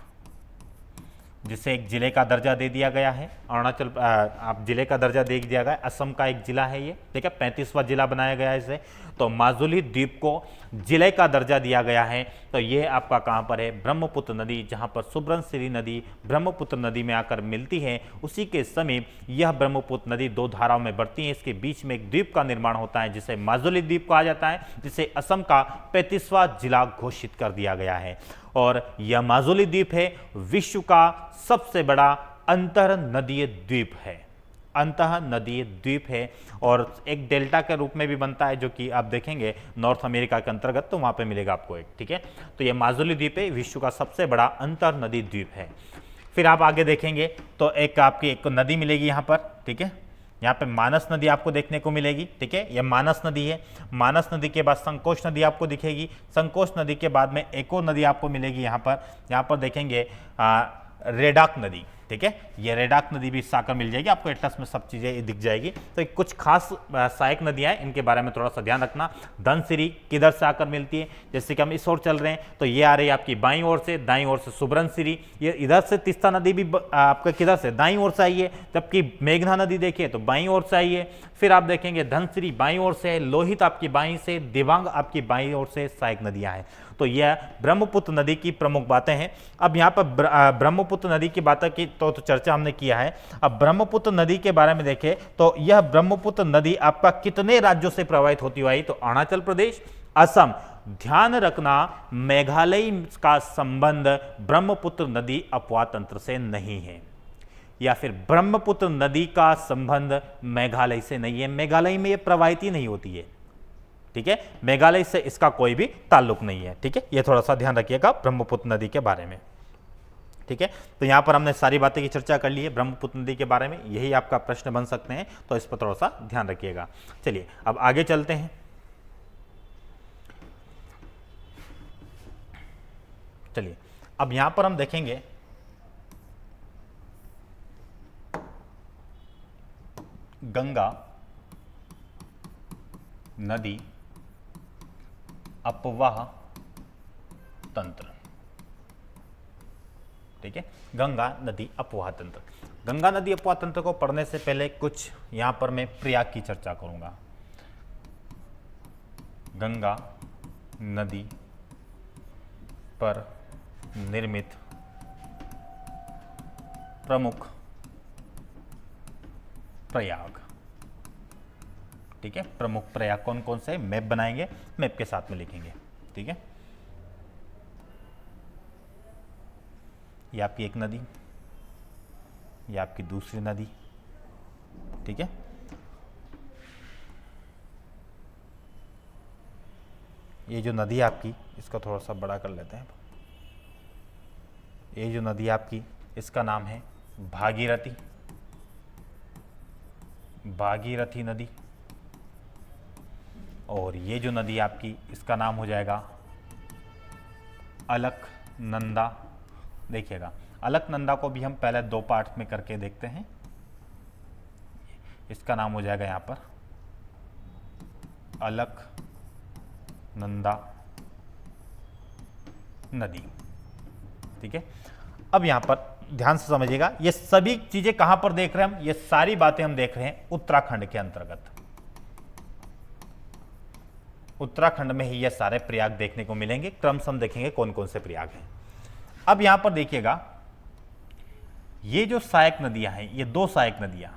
जिसे एक जिले का दर्जा दे दिया गया है। अरुणाचल आप जिले का दर्जा दे दिया गया है, असम का एक जिला है ये, ठीक है, 35वां जिला बनाया गया है इसे। तो माजुली द्वीप को जिले का दर्जा दिया गया है। तो ये आपका कहाँ पर है, ब्रह्मपुत्र नदी, जहाँ पर सुब्रनसिरी नदी ब्रह्मपुत्र नदी में आकर मिलती है, उसी के समीप यह ब्रह्मपुत्र नदी दो धाराओं में बढ़ती है। इसके बीच में एक द्वीप का निर्माण होता है जिसे माजुली द्वीप कहा जाता है, जिसे असम का 35वां जिला घोषित कर दिया गया है। और यह माजुली द्वीप है विश्व का सबसे बड़ा अंतर नदीय द्वीप है, अंतः नदीय द्वीप है, और एक डेल्टा के रूप में भी बनता है, जो कि आप देखेंगे नॉर्थ अमेरिका के अंतर्गत, तो वहां पे मिलेगा आपको एक, ठीक है। तो यह माजुली द्वीप है, विश्व का सबसे बड़ा अंतर नदी द्वीप है। फिर आप आगे देखेंगे तो एक आपकी एक नदी मिलेगी यहाँ पर, ठीक है, यहाँ पे मानस नदी आपको देखने को मिलेगी, ठीक है, यह मानस नदी है। मानस नदी के बाद संकोच नदी आपको दिखेगी, संकोच नदी के बाद में एक और नदी आपको मिलेगी यहाँ पर देखेंगे रेडाक नदी, ठीक है, ये रेडाक नदी भी साकर मिल जाएगी आपको, एटलस में सब चीजें दिख जाएगी। तो कुछ खास सहायक नदियां हैं, इनके बारे में थोड़ा सा ध्यान रखना। धनसिरी किधर से आकर मिलती है, जैसे कि हम इस ओर चल रहे हैं तो ये आ रही है आपकी बाईं ओर से, दाईं ओर से सुब्रनसिरी, ये इधर से तीस्ता नदी भी आपका किधर से, दाईं ओर से आई है, जबकि मेघना नदी देखिए तो बाईं ओर से आई है। फिर आप देखेंगे धनसिरी बाईं ओर से है, लोहित आपकी बाईं से, दिबांग आपकी बाईं ओर से सहायक नदियां हैं। तो यह ब्रह्मपुत्र नदी की प्रमुख बातें हैं। अब यहाँ पर ब्रह्मपुत्र नदी की बातें की तो चर्चा हमने किया है। अब ब्रह्मपुत्र नदी के बारे में देखें तो यह ब्रह्मपुत्र नदी आपका कितने राज्यों से प्रवाहित होती हुई, तो अरुणाचल प्रदेश, असम, ध्यान रखना मेघालय का संबंध ब्रह्मपुत्र नदी अपवाह तंत्र से नहीं है, या फिर ब्रह्मपुत्र नदी का संबंध मेघालय से नहीं है, मेघालय में यह प्रवाहित ही नहीं होती है, ठीक है, मेघालय से इसका कोई भी ताल्लुक नहीं है, ठीक है, यह थोड़ा सा ध्यान रखिएगा ब्रह्मपुत्र नदी के बारे में, ठीक है। तो यहां पर हमने सारी बातें की चर्चा कर ली है ब्रह्मपुत्र नदी के बारे में, यही आपका प्रश्न बन सकते हैं, तो इस पर थोड़ा सा ध्यान रखिएगा। चलिए अब आगे चलते हैं। चलिए अब यहां पर हम देखेंगे गंगा नदी अपवाह तंत्र, ठीक है, गंगा नदी अपवाह तंत्र। गंगा नदी अपवाह तंत्र को पढ़ने से पहले कुछ यहां पर मैं प्रयाग की चर्चा करूंगा। गंगा नदी पर निर्मित प्रमुख प्रयाग, ठीक है, प्रमुख प्रयाग कौन कौन से, मैप बनाएंगे, मैप के साथ में लिखेंगे, ठीक है। ये आपकी एक नदी, ये आपकी दूसरी नदी, ठीक है, ये जो नदी आपकी, इसका थोड़ा सा बड़ा कर लेते हैं। ये जो नदी आपकी, इसका नाम है भागीरथी, भागीरथी नदी। और ये जो नदी आपकी, इसका नाम हो जाएगा अलकनंदा। देखिएगा, अलकनंदा को भी हम पहले दो पार्ट में करके देखते हैं। इसका नाम हो जाएगा यहां पर अलकनंदा नदी, ठीक है। अब यहां पर ध्यान से समझिएगा, ये सभी चीजें कहां पर देख रहे हैं हम, ये सारी बातें हम देख रहे हैं उत्तराखंड के अंतर्गत। उत्तराखंड में ही ये सारे प्रयाग देखने को मिलेंगे, क्रमशः हम देखेंगे कौन कौन से प्रयाग हैं। अब यहां पर देखिएगा, ये जो सहायक नदियां हैं, ये दो सहायक नदियां,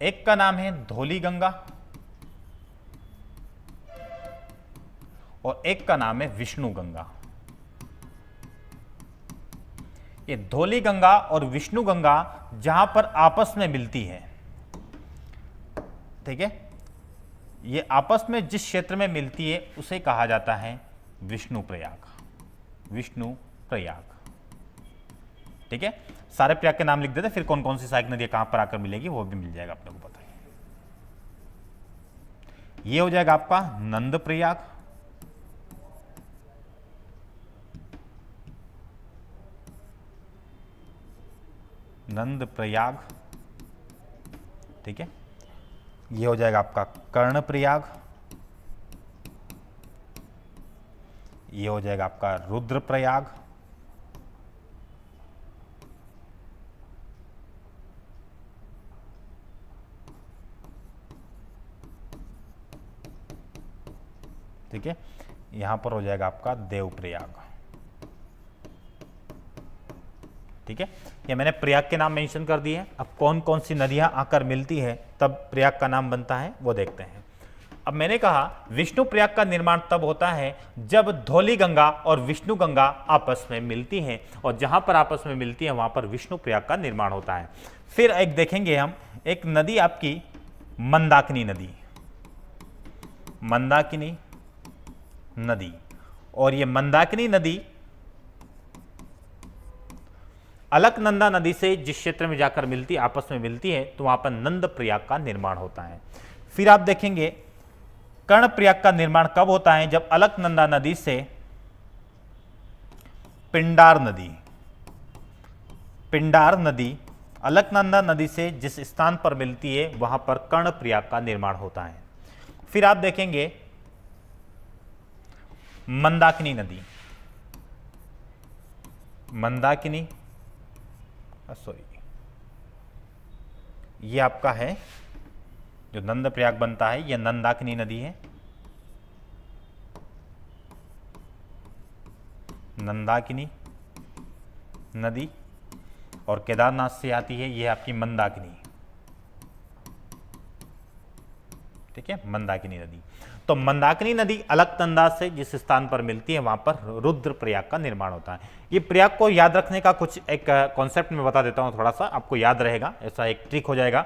एक का नाम है धौली गंगा और एक का नाम है विष्णु गंगा। ये धौली गंगा और विष्णु गंगा जहां पर आपस में मिलती है, ठीक है, ये आपस में जिस क्षेत्र में मिलती है उसे कहा जाता है विष्णु प्रयाग, विष्णु प्रयाग। ठीक है, सारे प्रयाग के नाम लिख देते, फिर कौन कौन सी सहायक नदियां कहां पर आकर मिलेगी वो भी मिल जाएगा अपने को पता है। ये हो जाएगा आपका नंद प्रयाग, नंद प्रयाग, ठीक है। ये हो जाएगा आपका कर्ण प्रयाग, ये हो जाएगा आपका रुद्र प्रयाग, ठीक है। यहां पर हो जाएगा आपका देव प्रयाग, ठीक है। ये मैंने प्रयाग के नाम मेंशन कर दिए हैं। अब कौन कौन सी नदियां आकर मिलती है तब प्रयाग का नाम बनता है वो देखते हैं। अब मैंने कहा विष्णु प्रयाग का निर्माण तब होता है जब धौली गंगा और विष्णु गंगा आपस में मिलती हैं, और जहां पर आपस में मिलती है वहां पर विष्णु प्रयाग का निर्माण होता है। फिर एक देखेंगे हम, एक नदी आपकी मंदाकिनी नदी, मंदाकिनी नदी, और ये मंदाकिनी नदी अलकनंदा नदी से जिस क्षेत्र में जाकर मिलती है, आपस में मिलती है, तो वहां पर नंद प्रयाग का निर्माण होता है। फिर आप देखेंगे कर्ण प्रयाग का निर्माण कब होता है, जब अलकनंदा नदी से पिंडार नदी, पिंडार नदी अलकनंदा नदी से जिस स्थान पर मिलती है वहां पर कर्ण प्रयाग का निर्माण होता है। फिर आप देखेंगे मंदाकिनी नदी, मंदाकिनी सॉरी, ये आपका है जो नंद प्रयाग बनता है, यह नंदाकिनी नदी है, नंदाकिनी नदी, और केदारनाथ से आती है यह आपकी मंदाकिनी, ठीक है, मंदाकिनी नदी। तो मंदाकिनी नदी अलकनंदा से जिस स्थान पर मिलती है वहां पर रुद्र प्रयाग का निर्माण होता है। ये प्रयाग को याद रखने का कुछ एक कॉन्सेप्ट में बता देता हूं, थोड़ा सा आपको याद रहेगा, ऐसा एक ट्रिक हो जाएगा।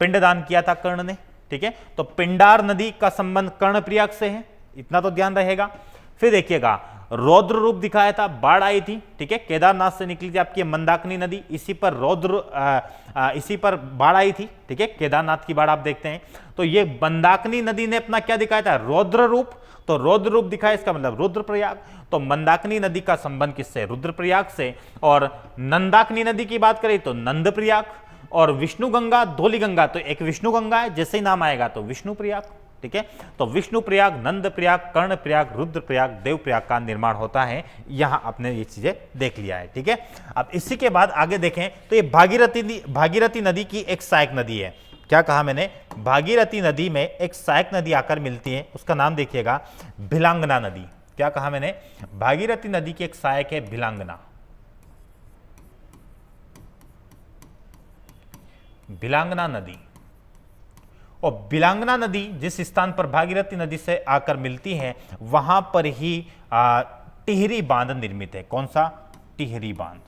पिंडदान किया था कर्ण ने, ठीक है, तो पिंडार नदी का संबंध कर्ण प्रयाग से है, इतना तो ध्यान रहेगा। फिर देखिएगा रौद्र रूप दिखाया था, बाढ़ आई थी, ठीक है, केदारनाथ से निकली थी आपकी मंदाकिनी नदी, इसी पर इसी पर बाढ़ आई थी, ठीक है, केदारनाथ की बाढ़ आप देखते हैं। तो ये मंदाकिनी नदी ने अपना क्या दिखाया था, रौद्र रूप, तो रौद्र रूप दिखाया, इसका मतलब रुद्र प्रयाग। तो मंदाकिनी नदी का संबंध किससे, रुद्र प्रयाग से। और नंदाकिनी नदी की बात करें तो नंद प्रयाग, और विष्णु गंगा धौली गंगा, तो एक विष्णु गंगा है, जैसे ही नाम आएगा तो विष्णु प्रयाग, ठीक है। तो विष्णु प्रयाग, नंद प्रयाग, कर्ण प्रयाग, रुद्र प्रयाग, देव प्रयाग का निर्माण होता है। यहां आपने ये चीजें देख लिया है, ठीक है। अब इसी के बाद आगे देखें तो ये भागीरथी नदी की एक सहायक नदी है। क्या कहा मैंने, भागीरथी नदी में एक सहायक नदी आकर मिलती है, उसका नाम देखिएगा भिलांगना नदी। क्या कहा मैंने, भागीरथी नदी की एक सहायक है भिलांगना, भिलांगना नदी। और भिलांगना नदी जिस स्थान पर भागीरथी नदी से आकर मिलती है वहां पर ही टिहरी बांध निर्मित है। कौन सा, टिहरी बांध।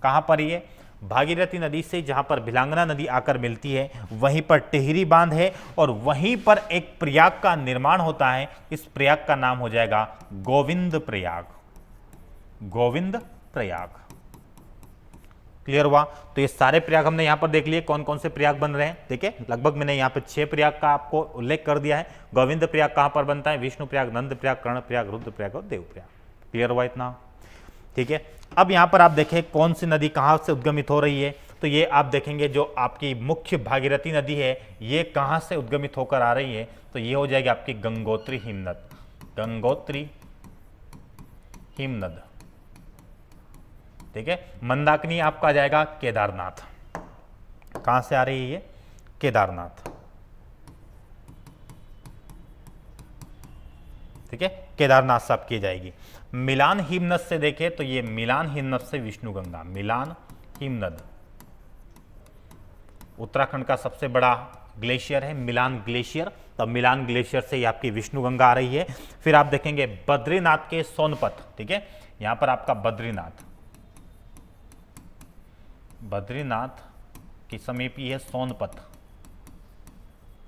कहां पर ये, भागीरथी नदी से जहां पर भिलांगना नदी आकर मिलती है वहीं पर टिहरी बांध है, और वहीं पर एक प्रयाग का निर्माण होता है। इस प्रयाग का नाम हो जाएगा गोविंद प्रयाग, गोविंद प्रयाग। क्लियर हुआ। तो ये सारे प्रयाग हमने यहां पर देख लिए, कौन कौन से प्रयाग बन रहे हैं। देखिए लगभग मैंने यहां पे 6 प्रयाग का आपको उल्लेख कर दिया है। गोविंद प्रयाग कहां पर बनता है, विष्णु प्रयाग, नंद प्रयाग, कर्ण प्रयाग, रुद्र प्रयाग और देव प्रयाग। क्लियर हुआ इतना, ठीक है। अब यहां पर आप देखें कौन सी नदी कहां से उद्गमित हो रही है, तो ये आप देखेंगे जो आपकी मुख्य भागीरथी नदी है ये कहां से उद्गमित होकर आ रही है, तो ये हो जाएगी आपकी गंगोत्री हिमनद, गंगोत्री हिमनद, ठीक है। मंदाकिनी आपका आ जाएगा केदारनाथ। कहां से आ रही है ये, केदारनाथ, ठीक है, केदारनाथ से आप की जाएगी। मिलान हिमनद से देखें तो ये मिलान हिमनद से विष्णु गंगा, मिलान हिमनद उत्तराखंड का सबसे बड़ा ग्लेशियर है, मिलान ग्लेशियर, तो मिलान ग्लेशियर से ये आपकी विष्णुगंगा आ रही है। फिर आप देखेंगे बद्रीनाथ के सोनपथ, ठीक है, यहां पर आपका बद्रीनाथ की समीप ही है सोनपथ,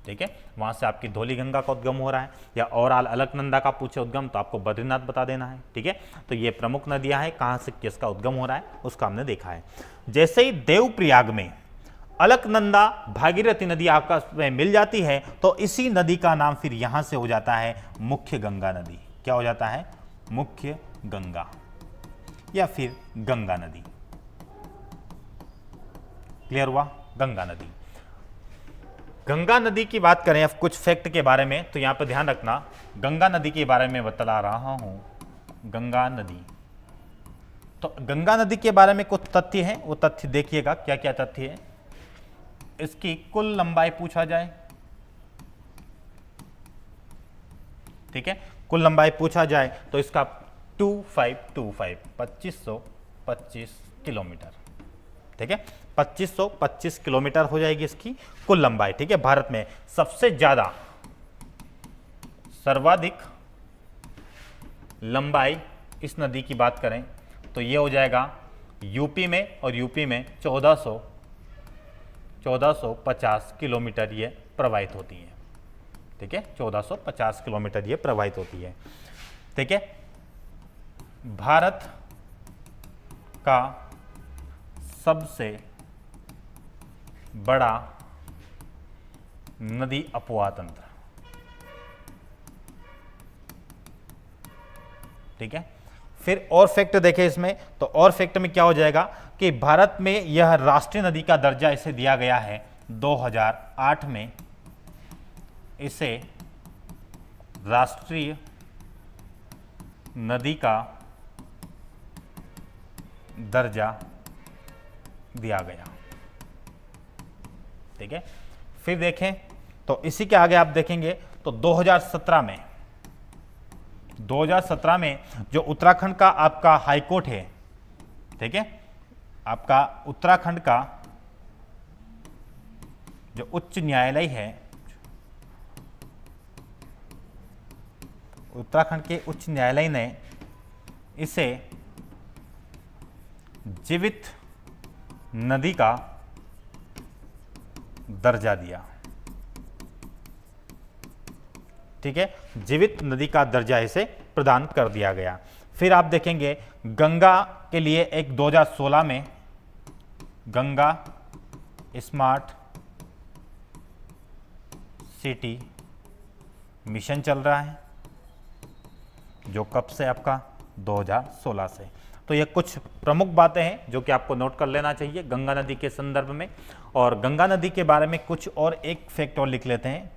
ठीक है, वहां से आपकी धौलीगंगा का उद्गम हो रहा है। या और अलकनंदा का पूछे उद्गम तो आपको बद्रीनाथ बता देना है, ठीक है। तो ये प्रमुख नदियां हैं, कहां से किसका उद्गम हो रहा है उसका हमने देखा है। जैसे ही देवप्रयाग में अलकनंदा भागीरथी नदी आपस में मिल जाती है तो इसी नदी का नाम फिर यहां से हो जाता है मुख्य गंगा नदी। क्या हो जाता है? मुख्य गंगा या फिर गंगा नदी। क्लियर हुआ? गंगा नदी। गंगा नदी की बात करें अब कुछ फैक्ट के बारे में, तो यहां पर ध्यान रखना, गंगा नदी के बारे में बतला रहा हूं। गंगा नदी, तो गंगा नदी के बारे में कुछ तथ्य हैं, वो तथ्य देखिएगा क्या क्या तथ्य है। इसकी कुल लंबाई पूछा जाए, ठीक है, कुल लंबाई पूछा जाए तो इसका 2525 किलोमीटर, ठीक है, 2525 किलोमीटर हो जाएगी इसकी कुल लंबाई, ठीक है। भारत में सबसे ज्यादा सर्वाधिक लंबाई इस नदी की बात करें तो ये हो जाएगा यूपी में, और यूपी में 1450 किलोमीटर ये प्रवाहित होती है, ठीक है, 1450 किलोमीटर ये प्रवाहित होती है, ठीक है। भारत का सबसे बड़ा नदी अपवाह तंत्र, ठीक है। फिर और फैक्ट देखें इसमें, तो और फैक्ट में क्या हो जाएगा कि भारत में यह राष्ट्रीय नदी का दर्जा इसे दिया गया है 2008 में, इसे राष्ट्रीय नदी का दर्जा दिया गया, ठीक है। फिर देखें तो इसी के आगे आप देखेंगे तो 2017 में जो उत्तराखंड का आपका हाईकोर्ट है, ठीक है, आपका उत्तराखंड का जो उच्च न्यायालय है, उत्तराखंड के उच्च न्यायालय ने इसे जीवित नदी का दर्जा दिया, ठीक है, जीवित नदी का दर्जा इसे प्रदान कर दिया गया। फिर आप देखेंगे गंगा के लिए एक 2016 में गंगा स्मार्ट सिटी मिशन चल रहा है, जो कब से? आपका 2016 से। तो ये कुछ प्रमुख बातें हैं जो कि आपको नोट कर लेना चाहिए गंगा नदी के संदर्भ में। और गंगा नदी के बारे में कुछ और एक फैक्ट और लिख लेते हैं।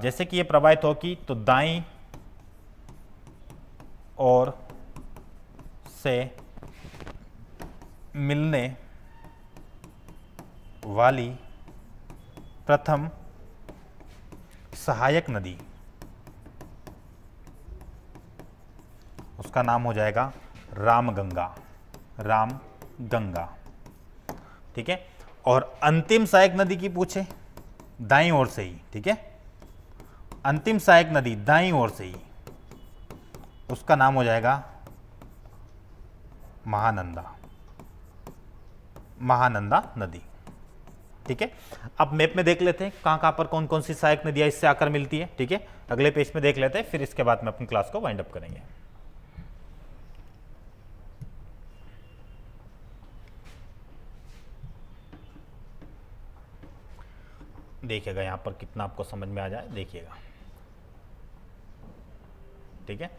जैसे कि ये प्रवाहित होगी तो दाईं ओर से मिलने वाली प्रथम सहायक नदी, उसका नाम हो जाएगा रामगंगा, ठीक है। और अंतिम सहायक नदी की पूछे दाईं ओर से ही, ठीक है, अंतिम सहायक नदी दाईं ओर से ही, उसका नाम हो जाएगा महानंदा नदी, ठीक है। अब मैप में देख लेते हैं कहां पर कौन कौन सी सहायक नदियां इससे आकर मिलती है, ठीक है। अगले पेज में देख लेते हैं, फिर इसके बाद में अपनी क्लास को वाइंड अप करेंगे। देखिएगा यहां पर कितना आपको समझ में आ जाए, देखिएगा, ठीक है।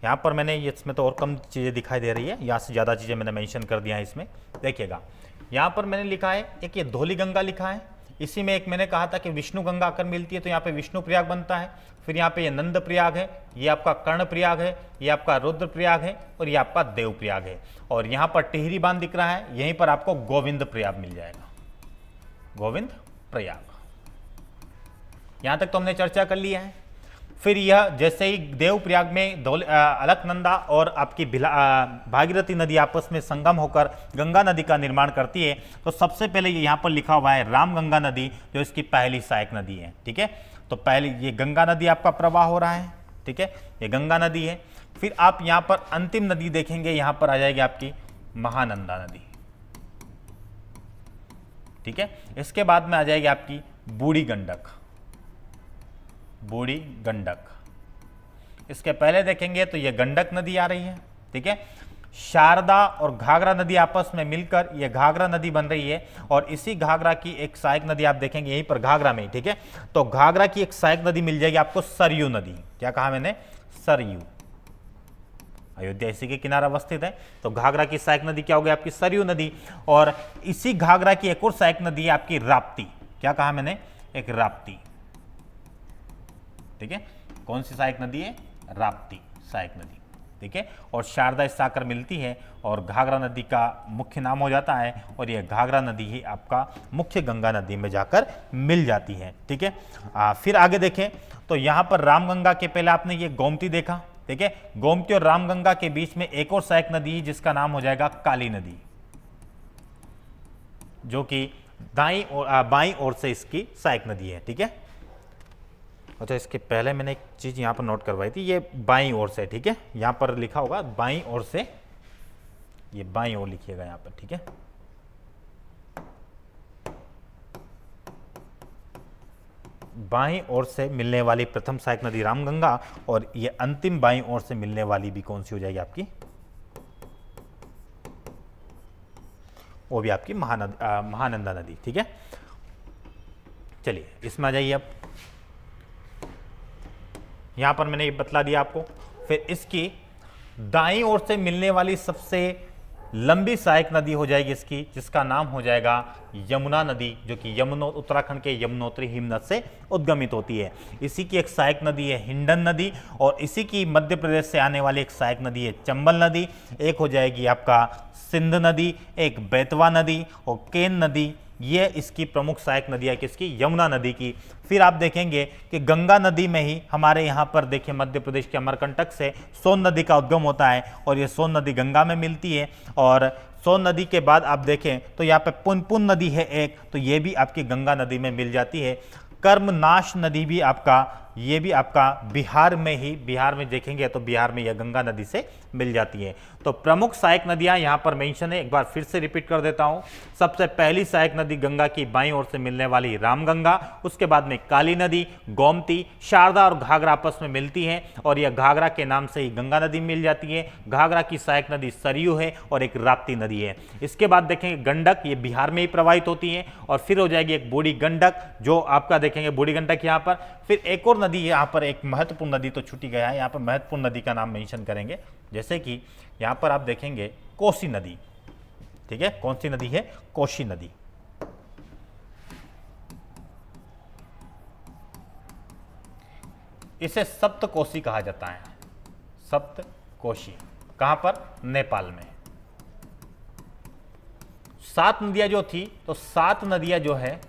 यहाँ पर मैंने इसमें तो और कम चीज़ें दिखाई दे रही है, यहाँ से ज़्यादा चीज़ें मैंने मेंशन कर दिया है इसमें। देखिएगा यहाँ पर मैंने लिखा है, एक ये धौलीगंगा लिखा है, इसी में एक मैंने कहा था कि विष्णु गंगा आकर मिलती है, तो यहाँ पे विष्णु प्रयाग बनता है। फिर यहाँ पे ये नंद प्रयाग है, ये आपका कर्ण प्रयाग है, ये आपका रुद्र प्रयाग है, और ये आपका देव प्रयाग है। और यहाँ पर टिहरी बांध दिख रहा है, यहीं पर आपको गोविंद प्रयाग मिल जाएगा, गोविंद प्रयाग। यहाँ तक तो हमने चर्चा कर लिया है। फिर यह जैसे ही देवप्रयाग में अलकनंदा और आपकी भागीरथी नदी आपस में संगम होकर गंगा नदी का निर्माण करती है, तो सबसे पहले ये यहाँ पर लिखा हुआ है रामगंगा नदी, जो इसकी पहली सहायक नदी है। ठीक है, तो पहले ये गंगा नदी आपका प्रवाह हो रहा है। ठीक है, ये गंगा नदी है। फिर आप यहाँ पर अंतिम नदी देखेंगे, यहाँ पर आ जाएगी आपकी महानंदा नदी। ठीक है, इसके बाद में आ जाएगी आपकी बूढ़ी गंडक, बूढ़ी गंडक। इसके पहले देखेंगे तो ये गंडक नदी आ रही है। ठीक है, शारदा और घाघरा नदी आपस में मिलकर ये घाघरा नदी बन रही है, और इसी घाघरा की एक सहायक नदी आप देखेंगे यहीं पर घाघरा में। ठीक है, तो घाघरा की एक सहायक नदी मिल जाएगी आपको सरयू नदी। क्या कहा मैंने? सरयू। अयोध्या इसी के किनारे अवस्थित है, तो घाघरा की सहायक नदी क्या हो गई? आपकी सरयू नदी। और इसी घाघरा की एक और सहायक नदी है आपकी राप्ती। क्या कहा मैंने? एक राप्ती। ठीक है, कौन सी सहायक नदी है? राप्ती सहायक नदी। ठीक है, और शारदा इससे आकर मिलती है और घाघरा नदी का मुख्य नाम हो जाता है, और यह घाघरा नदी ही आपका मुख्य गंगा नदी में जाकर मिल जाती है। ठीक है, फिर आगे देखें तो यहाँ पर रामगंगा के पहले आपने ये गोमती देखा। ठीक है, गोमती और रामगंगा के बीच में एक और सहायक नदी जिसका नाम हो जाएगा काली नदी, जो कि बाईं ओर से इसकी सहायक नदी है। ठीक है, अच्छा इसके पहले मैंने एक चीज यहां पर नोट करवाई थी, ये बाईं ओर से। ठीक है, यहां पर लिखा होगा बाईं ओर से, ये बाईं ओर लिखिएगा यहां पर। ठीक है, बाईं ओर से मिलने वाली प्रथम सहायक नदी रामगंगा, और ये अंतिम बाईं ओर से मिलने वाली भी कौन सी हो जाएगी आपकी? वो भी आपकी महानंदा नदी। ठीक है, चलिए इसमें आ जाइए। अब यहां पर मैंने ये बतला दिया आपको। फिर इसकी दाईं ओर से मिलने वाली सबसे लंबी सहायक नदी हो जाएगी इसकी, जिसका नाम हो जाएगा यमुना नदी, जो कि उत्तराखंड के यमुनोत्री हिमनद से उद्गमित होती है। इसी की एक सहायक नदी है हिंडन नदी, और इसी की मध्य प्रदेश से आने वाली एक सहायक नदी है चंबल नदी। एक हो जाएगी आपका सिंध नदी, एक बेतवा नदी और केन नदी। ये इसकी प्रमुख सहायक नदियाँ किसकी? यमुना नदी की। फिर आप देखेंगे कि गंगा नदी में ही हमारे यहाँ पर देखिए मध्य प्रदेश के अमरकंटक से सोन नदी का उद्गम होता है, और ये सोन नदी गंगा में मिलती है। और सोन नदी के बाद आप देखें तो यहाँ पे पुनपुन नदी है एक, तो ये भी आपकी गंगा नदी में मिल जाती है। कर्मनाश नदी भी आपका, ये भी आपका बिहार में ही, बिहार में देखेंगे तो बिहार में यह गंगा नदी से मिल जाती है। तो प्रमुख सहायक नदियां यहां पर मेंशन है, एक बार फिर से रिपीट कर देता हूं। सबसे पहली सहायक नदी गंगा की बाईं ओर से मिलने वाली रामगंगा, उसके बाद में काली नदी, गोमती, शारदा और घाघरा आपस में मिलती हैं, और यह घाघरा के नाम से ही गंगा नदी मिल जाती है। घाघरा की सहायक नदी सरयू है, और एक राप्ती नदी है। इसके बाद देखेंगे गंडक, ये बिहार में ही प्रवाहित होती है, और फिर हो जाएगी एक बूढ़ी गंडक, जो आपका देखेंगे बूढ़ी गंडक यहाँ पर। फिर एक और नदी यहाँ पर, एक महत्वपूर्ण नदी तो छूटी गया है, यहाँ पर महत्वपूर्ण नदी का नाम मेंशन करेंगे, जैसे कि यहाँ पर आप देखेंगे कोसी नदी। ठीक है, कौन सी नदी है? कोसी नदी। इसे सप्तकोशी कहा जाता है, सप्तकोशी। कहां पर? नेपाल में। 7 नदियां जो थी, तो 7 नदियां जो है,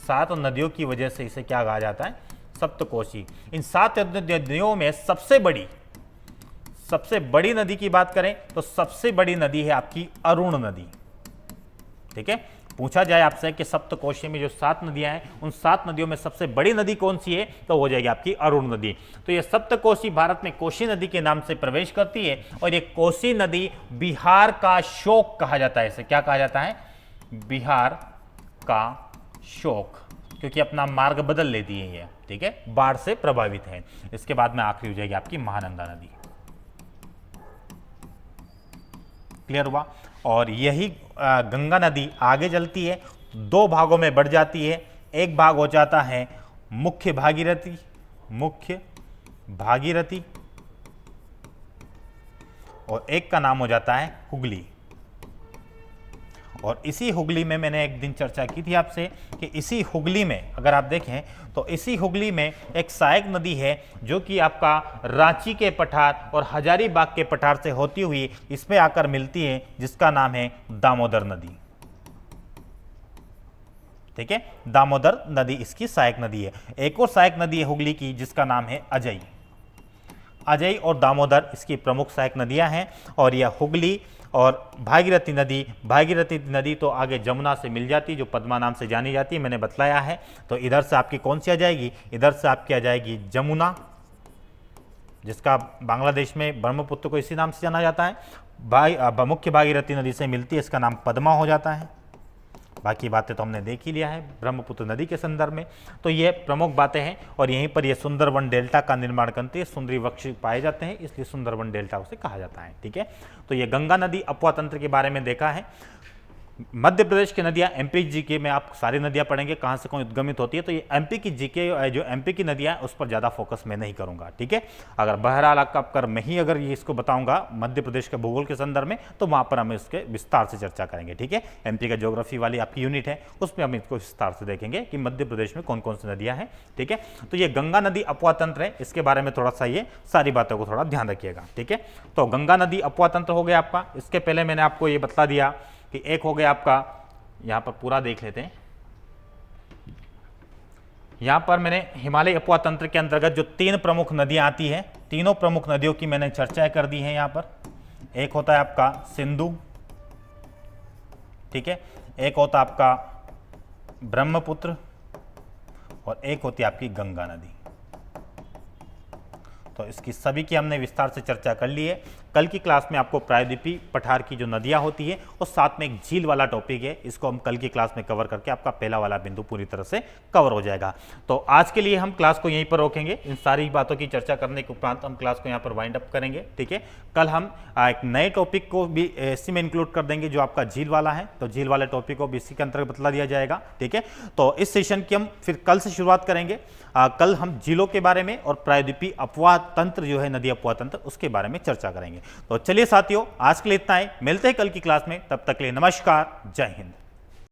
7 नदियों की वजह से इसे क्या कहा जाता है? सप्तकोशी। इन 7 नदियों में सबसे बड़ी नदी की बात करें तो सबसे बड़ी नदी है आपकी अरुण नदी। ठीक है, पूछा जाए आपसे कि सप्तकोशी में जो 7 नदियां हैं, उन 7 नदियों में सबसे बड़ी नदी कौन सी है, तो हो जाएगी आपकी अरुण नदी। तो ये सप्तकोशी भारत में कोसी नदी के नाम से प्रवेश करती है, और ये कोसी नदी बिहार का शोक कहा जाता है। इसे क्या कहा जाता है? बिहार का शोक, क्योंकि अपना मार्ग बदल लेती है ये। ठीक है, बाढ़ से प्रभावित है। इसके बाद में आखिरी हो जाएगी आपकी महानंदा नदी। क्लियर हुआ? और यही गंगा नदी आगे चलती है, 2 भागों में बढ़ जाती है। एक भाग हो जाता है मुख्य भागीरथी, और एक का नाम हो जाता है हुगली। और इसी हुगली में मैंने एक दिन चर्चा की थी आपसे कि इसी हुगली में अगर आप देखें तो इसी हुगली में एक सहायक नदी है, जो कि आपका रांची के पठार और हजारीबाग के पठार से होती हुई इसमें आकर मिलती है, जिसका नाम है दामोदर नदी। ठीक है, दामोदर नदी इसकी सहायक नदी है। एक और सहायक नदी है हुगली की, जिसका नाम है अजय। अजय और दामोदर इसकी प्रमुख सहायक नदियां हैं, और यह हुगली और भागीरथी नदी तो आगे जमुना से मिल जाती है, जो पद्मा नाम से जानी जाती है, मैंने बतलाया है। तो इधर से आपकी कौन सी आ जाएगी, इधर से आपकी आ जाएगी जमुना, जिसका बांग्लादेश में ब्रह्मपुत्र को इसी नाम से जाना जाता है। मुख्य भागीरथी नदी से मिलती है, इसका नाम पद्मा हो जाता है। बाकी बातें तो हमने देख ही लिया है ब्रह्मपुत्र नदी के संदर्भ में। तो ये प्रमुख बातें हैं, और यहीं पर ये सुंदरवन डेल्टा का निर्माण करती है। सुंदरी वृक्ष पाए जाते हैं, इसलिए सुंदरवन डेल्टा उसे कहा जाता है। ठीक है, तो ये गंगा नदी अपवा तंत्र के बारे में देखा है। मध्य प्रदेश की नदियां, एमपी जीके में आप सारी नदियां पढ़ेंगे कहां से कौन उद्गमित होती है। तो ये एमपी की जीके, जो एमपी की नदियां उस पर ज़्यादा फोकस मैं नहीं करूंगा। ठीक है, अगर बहरहाल आपका मैं ही अगर ये इसको बताऊंगा मध्य प्रदेश के भूगोल के संदर्भ में, तो वहां पर हम इसके विस्तार से चर्चा करेंगे। ठीक है, एमपी का ज्योग्राफी वाली आपकी यूनिट है, उसमें हम इसको विस्तार से देखेंगे कि मध्य प्रदेश में कौन कौन सी नदियां हैं। ठीक है, तो ये गंगा नदी अपवा तंत्र है, इसके बारे में थोड़ा सा ये सारी बातों को थोड़ा ध्यान रखिएगा। ठीक है, तो गंगा नदी अपवा तंत्र हो गया आपका। इसके पहले मैंने आपको ये बता दिया कि एक हो गया आपका, यहां पर पूरा देख लेते हैं। यहां पर मैंने हिमालय अपवा तंत्र के अंतर्गत जो 3 प्रमुख नदियां आती हैं, तीनों प्रमुख नदियों की मैंने चर्चा कर दी है। यहां पर एक होता है आपका सिंधु, ठीक है, एक होता आपका ब्रह्मपुत्र, और एक होती है आपकी गंगा नदी। तो इसकी सभी की हमने विस्तार से चर्चा कर ली है। कल की क्लास में आपको प्रायद्वीपीय पठार की जो नदियां होती है, और साथ में एक झील वाला टॉपिक है, इसको हम कल की क्लास में कवर करके आपका पहला वाला बिंदु पूरी तरह से कवर हो जाएगा। तो आज के लिए हम क्लास को यहीं पर रोकेंगे। इन सारी बातों की चर्चा करने के उपरांत हम क्लास को यहाँ पर वाइंड अप करेंगे। ठीक है, कल हम एक नए टॉपिक को भी इसी में इंक्लूड कर देंगे, जो आपका झील वाला है। तो झील वाले टॉपिक को भी इसी के अंतर्गत बतला दिया जाएगा। ठीक है, तो इस सेशन की हम फिर कल से शुरुआत करेंगे। कल हम झीलों के बारे में और प्रायद्वीपीय अपवा तंत्र जो है, नदी अपवा तंत्र, उसके बारे में चर्चा करेंगे। तो चलिए साथियों, आज के लिए इतना ही। मिलते हैं कल की क्लास में, तब तक के लिए नमस्कार, जय हिंद।